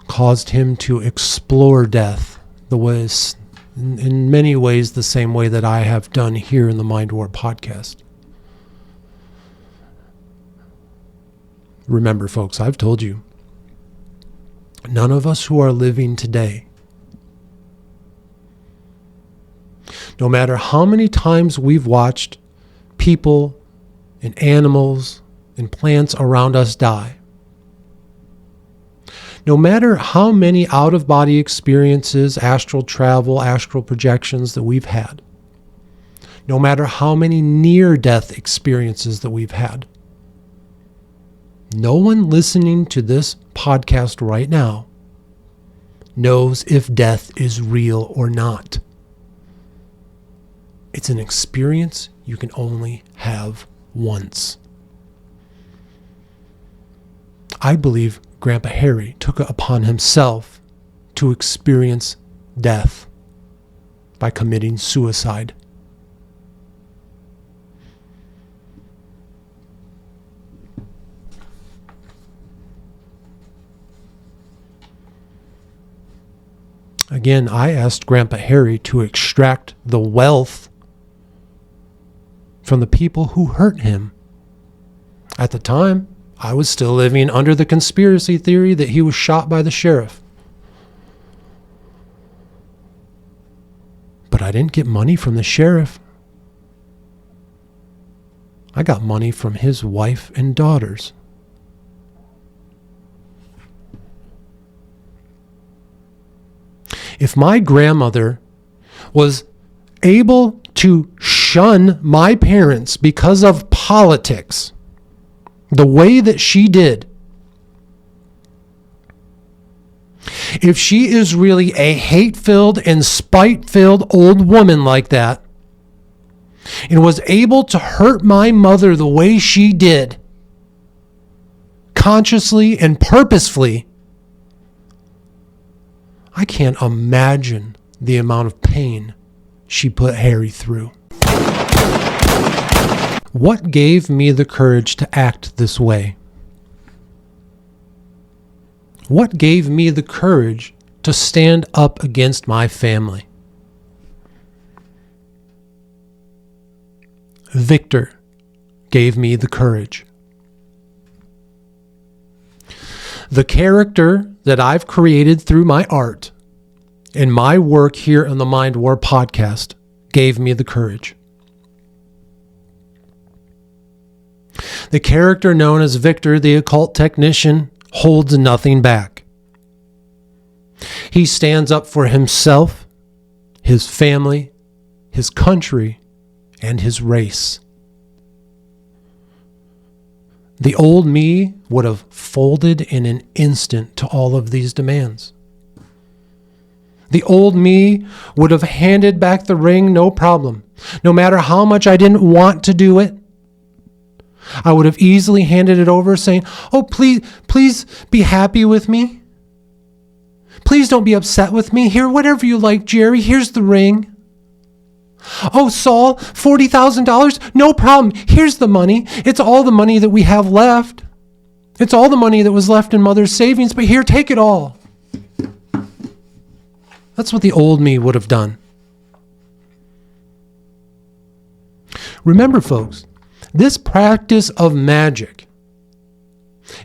caused him to explore death the ways, in many ways, the same way that I have done here in the Mind War podcast. Remember, folks, I've told you, none of us who are living today, no matter how many times we've watched people and animals and plants around us die, no matter how many out-of-body experiences, astral travel, astral projections that we've had, no matter how many near-death experiences that we've had, no one listening to this podcast right now knows if death is real or not. It's an experience you can only have once. I believe Grandpa Harry took it upon himself to experience death by committing suicide. Again, I asked Grandpa Harry to extract the wealth from the people who hurt him. At the time, I was still living under the conspiracy theory that he was shot by the sheriff. But I didn't get money from the sheriff. I got money from his wife and daughters. If my grandmother was able to shun my parents because of politics the way that she did, if she is really a hate-filled and spite-filled old woman like that, and was able to hurt my mother the way she did, consciously and purposefully, I can't imagine the amount of pain she put Harry through. What gave me the courage to act this way? What gave me the courage to stand up against my family? Victor gave me the courage. The character that I've created through my art and my work here on the Mind War podcast gave me the courage. The character known as Victor, the occult technician, holds nothing back. He stands up for himself, his family, his country, and his race. The old me would have folded in an instant to all of these demands. The old me would have handed back the ring no problem. No matter how much I didn't want to do it, I would have easily handed it over saying, "Oh, please be happy with me. Please don't be upset with me. Here, whatever you like, Jerry, here's the ring. Oh, Saul, $40,000? No problem. Here's the money. It's all the money that we have left. It's all the money that was left in Mother's savings, but here, take it all." That's what the old me would have done. Remember, folks, this practice of magic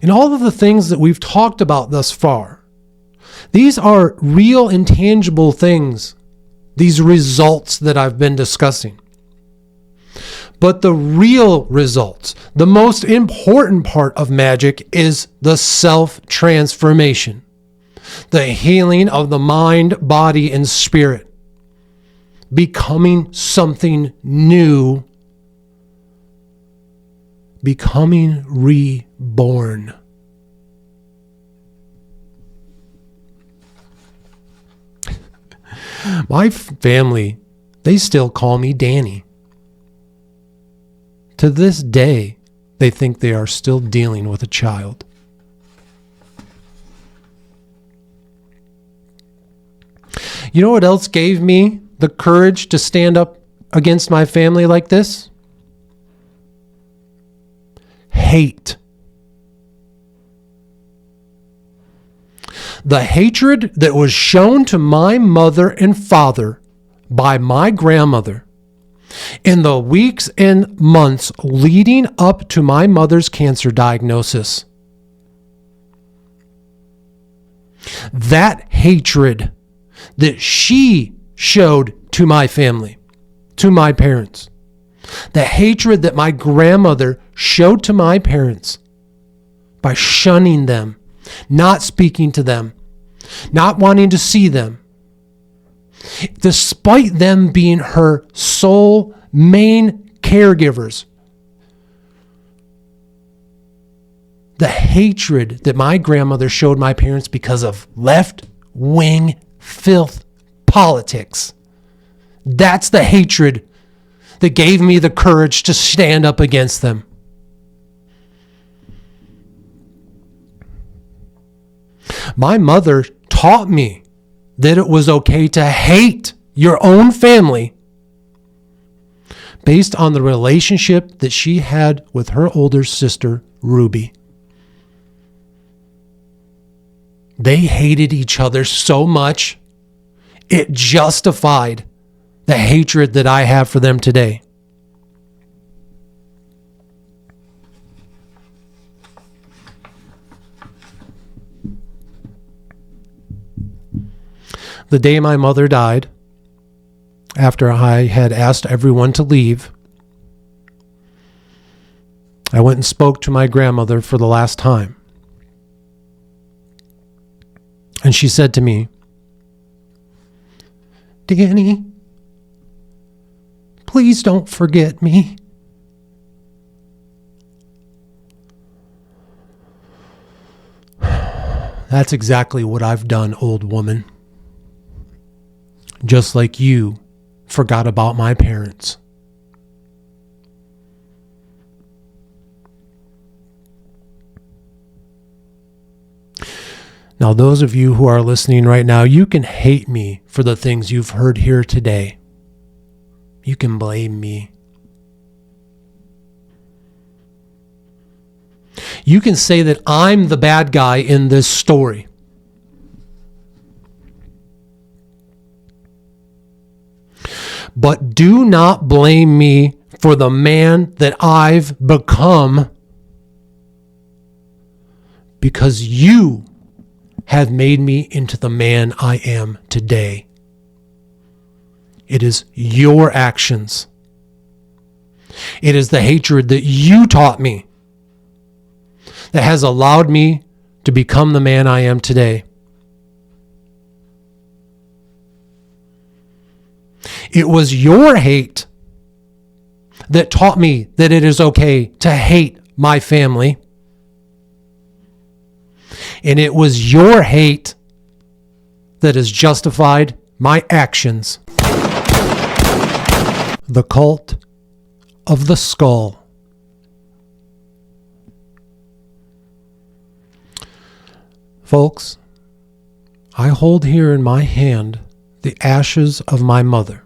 and all of the things that we've talked about thus far, these are real and tangible things, these results that I've been discussing. But the real results, the most important part of magic, is the self-transformation, the healing of the mind, body, and spirit, becoming something new, becoming reborn. My family, they still call me Danny. To this day, they think they are still dealing with a child. You know what else gave me the courage to stand up against my family like this? Hate. The hatred that was shown to my mother and father by my grandmother in the weeks and months leading up to my mother's cancer diagnosis. That hatred that she showed to my family, to my parents, the hatred that my grandmother showed to my parents by shunning them, not speaking to them, not wanting to see them, despite them being her sole main caregivers. The hatred that my grandmother showed my parents because of left-wing filth politics. That's the hatred that gave me the courage to stand up against them. My mother taught me that it was okay to hate your own family based on the relationship that she had with her older sister, Ruby. They hated each other so much, it justified the hatred that I have for them today. The day my mother died, after I had asked everyone to leave, I went and spoke to my grandmother for the last time. And she said to me, Danny, please don't forget me. That's exactly what I've done, old woman. Just like you forgot about my parents. Now, those of you who are listening right now, you can hate me for the things you've heard here today. You can blame me. You can say that I'm the bad guy in this story. But do not blame me for the man that I've become, because you have made me into the man I am today. It is your actions. It is the hatred that you taught me that has allowed me to become the man I am today. It was your hate that taught me that it is okay to hate my family. And it was your hate that has justified my actions. The Cult of the Skull. Folks, I hold here in my hand the ashes of my mother.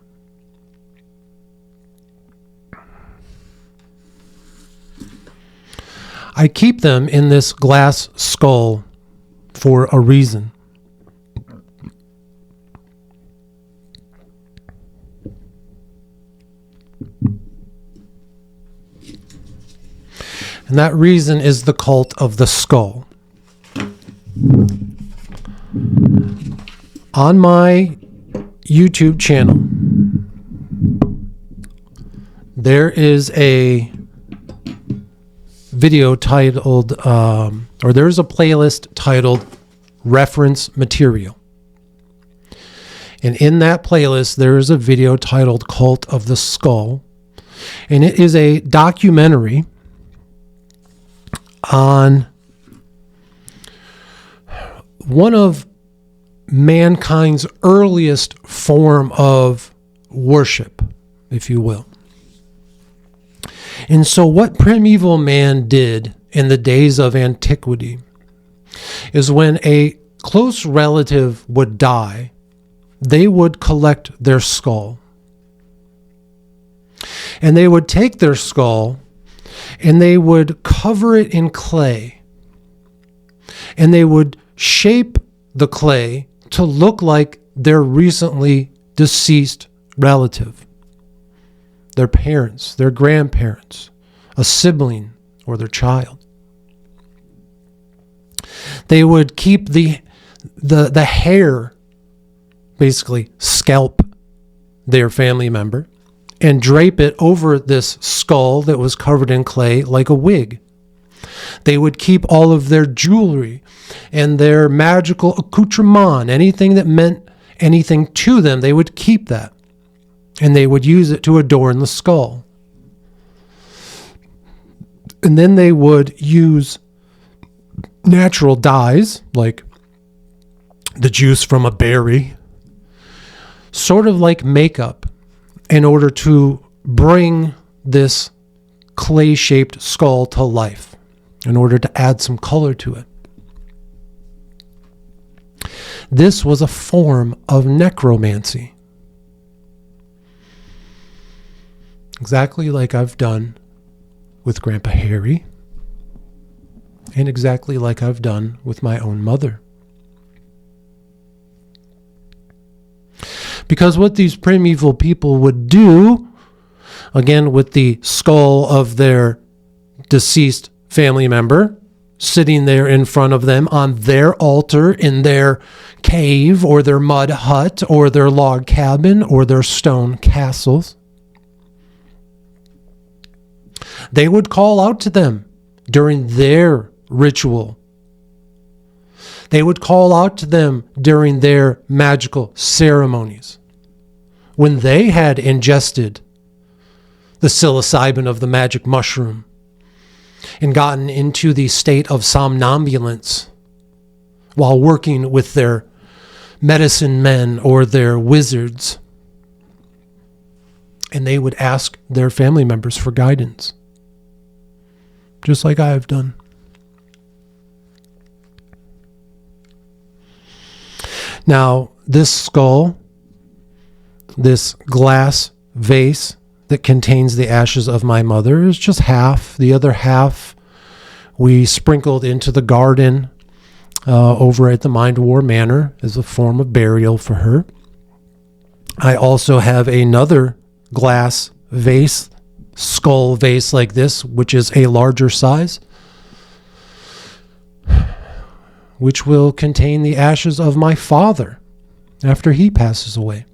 I keep them in this glass skull for a reason. And that reason is the cult of the skull. On my YouTube channel, there is a video titled, or there's a playlist titled Reference Material. And in that playlist, there is a video titled Cult of the Skull. And it is a documentary on one of mankind's earliest form of worship, if you will. And so what primeval man did in the days of antiquity is when a close relative would die, they would collect their skull. And they would take their skull and they would cover it in clay. And they would shape the clay to look like their recently deceased relative. Their parents, their grandparents, a sibling, or their child. They would keep the hair, basically scalp their family member, and drape it over this skull that was covered in clay like a wig. They would keep all of their jewelry and their magical accoutrement, anything that meant anything to them, they would keep that. And they would use it to adorn the skull. And then they would use natural dyes, like the juice from a berry, sort of like makeup, in order to bring this clay-shaped skull to life, in order to add some color to it. This was a form of necromancy. Exactly like I've done with Grandpa Harry, and exactly like I've done with my own mother. Because what these primeval people would do, again with the skull of their deceased family member sitting there in front of them on their altar in their cave or their mud hut or their log cabin or their stone castles, they would call out to them during their ritual. They would call out to them during their magical ceremonies. when they had ingested the psilocybin of the magic mushroom and gotten into the state of somnambulance while working with their medicine men or their wizards. And they would ask their family members for guidance, just like I have done. Now, this skull, this glass vase that contains the ashes of my mother, is just half. The other half we sprinkled into the garden over at the Mind War Manor as a form of burial for her. I also have another glass vase, skull vase like this, which is a larger size, which will contain the ashes of my father after he passes away.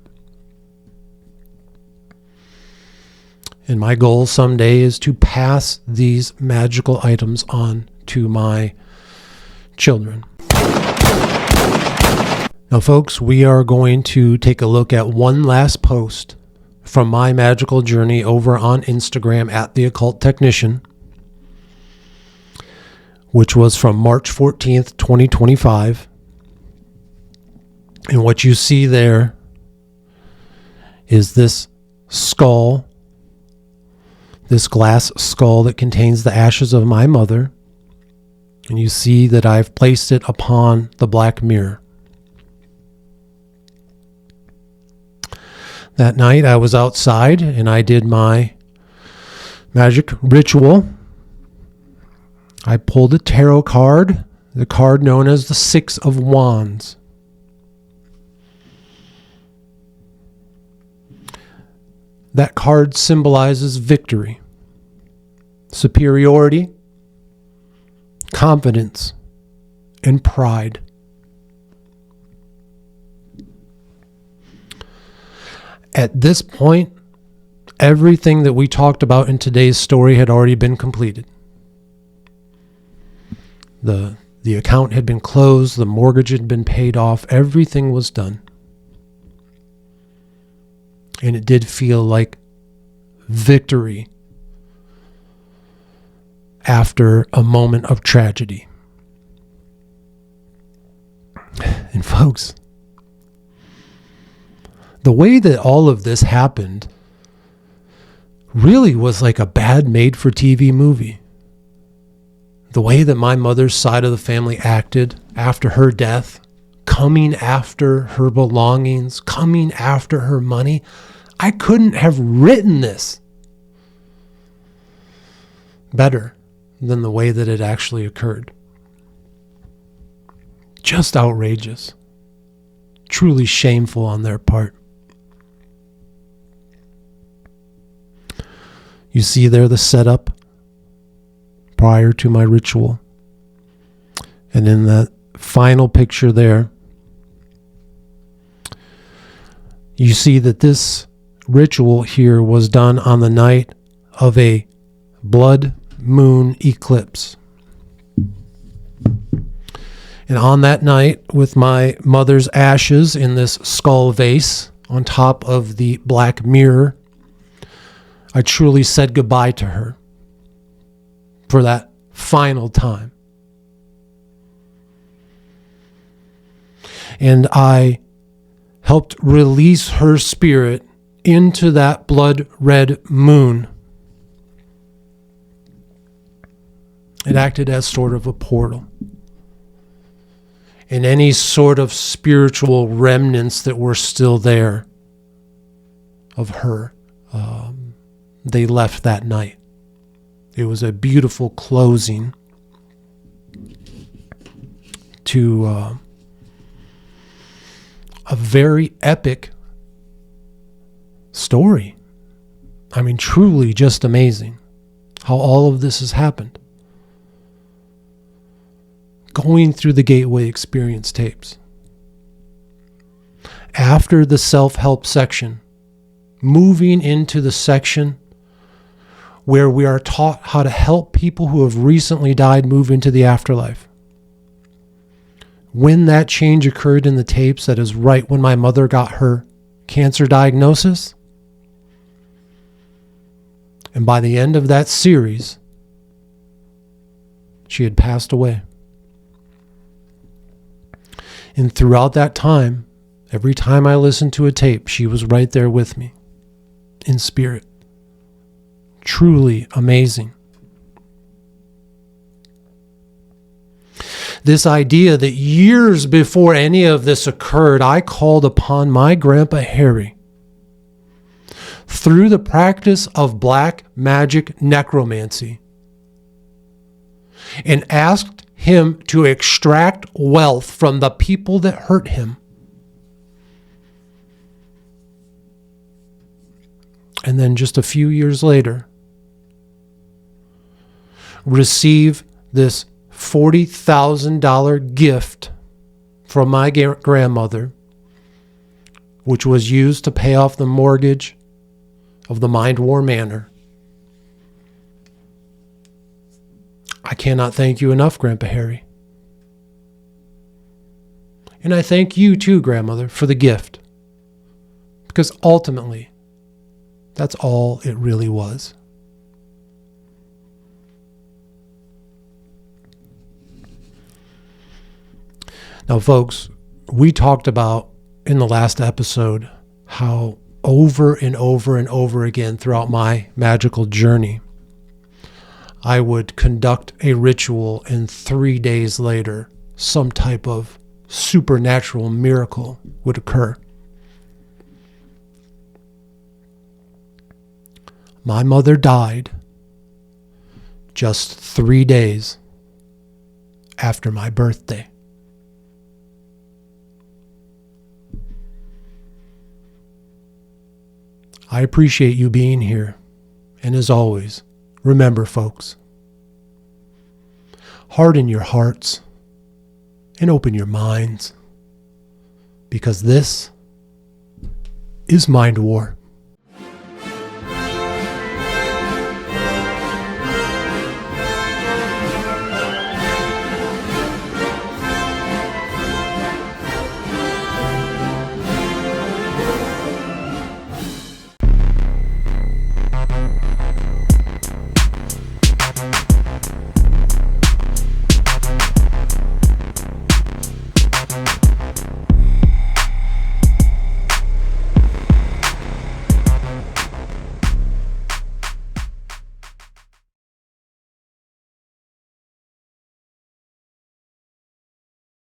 And my goal someday is to pass these magical items on to my children. Now, folks, we are going to take a look at one last post from my magical journey over on Instagram at The Occult Technician, which was from March 14th, 2025. And what you see there is this skull, this glass skull that contains the ashes of my mother. And you see that I've placed it upon the black mirror. That night I was outside and I did my magic ritual. I pulled a tarot card, the card known as the Six of Wands. That card symbolizes victory, superiority, confidence, and pride. At this point, everything that we talked about in today's story had already been completed. The account had been closed, the mortgage had been paid off, everything was done. And it did feel like victory after a moment of tragedy. And folks, the way that all of this happened really was like a bad made-for-TV movie. The way that my mother's side of the family acted after her death, coming after her belongings, coming after her money. I couldn't have written this better than the way that it actually occurred. Just outrageous. Truly shameful on their part. You see there the setup prior to my ritual. And in that final picture there, you see that this ritual here was done on the night of a blood moon eclipse. And on that night, with my mother's ashes in this skull vase on top of the black mirror, I truly said goodbye to her for that final time. And I helped release her spirit into that blood red moon. It acted as sort of a portal. And any sort of spiritual remnants that were still there of her, they left that night. It was a beautiful closing to a very epic story. I mean, truly just amazing how all of this has happened. Going through the Gateway Experience tapes. After the self-help section, moving into the section where we are taught how to help people who have recently died move into the afterlife. When that change occurred in the tapes, that is right when my mother got her cancer diagnosis. And by the end of that series, she had passed away. And throughout that time, every time I listened to a tape, she was right there with me in spirit. Truly amazing. This idea that years before any of this occurred, I called upon my Grandpa Harry through the practice of black magic necromancy and asked him to extract wealth from the people that hurt him. And then just a few years later, receive this $40,000 gift from my grandmother, which was used to pay off the mortgage of the Mind War Manor. I cannot thank you enough, Grandpa Harry. And I thank you too, Grandmother, for the gift. Because ultimately, that's all it really was. Now, folks, we talked about in the last episode how over and over and over again throughout my magical journey, I would conduct a ritual and 3 days later, some type of supernatural miracle would occur. My mother died just 3 days after my birthday. I appreciate you being here. And as always, remember, folks, harden your hearts and open your minds, because this is Mind War.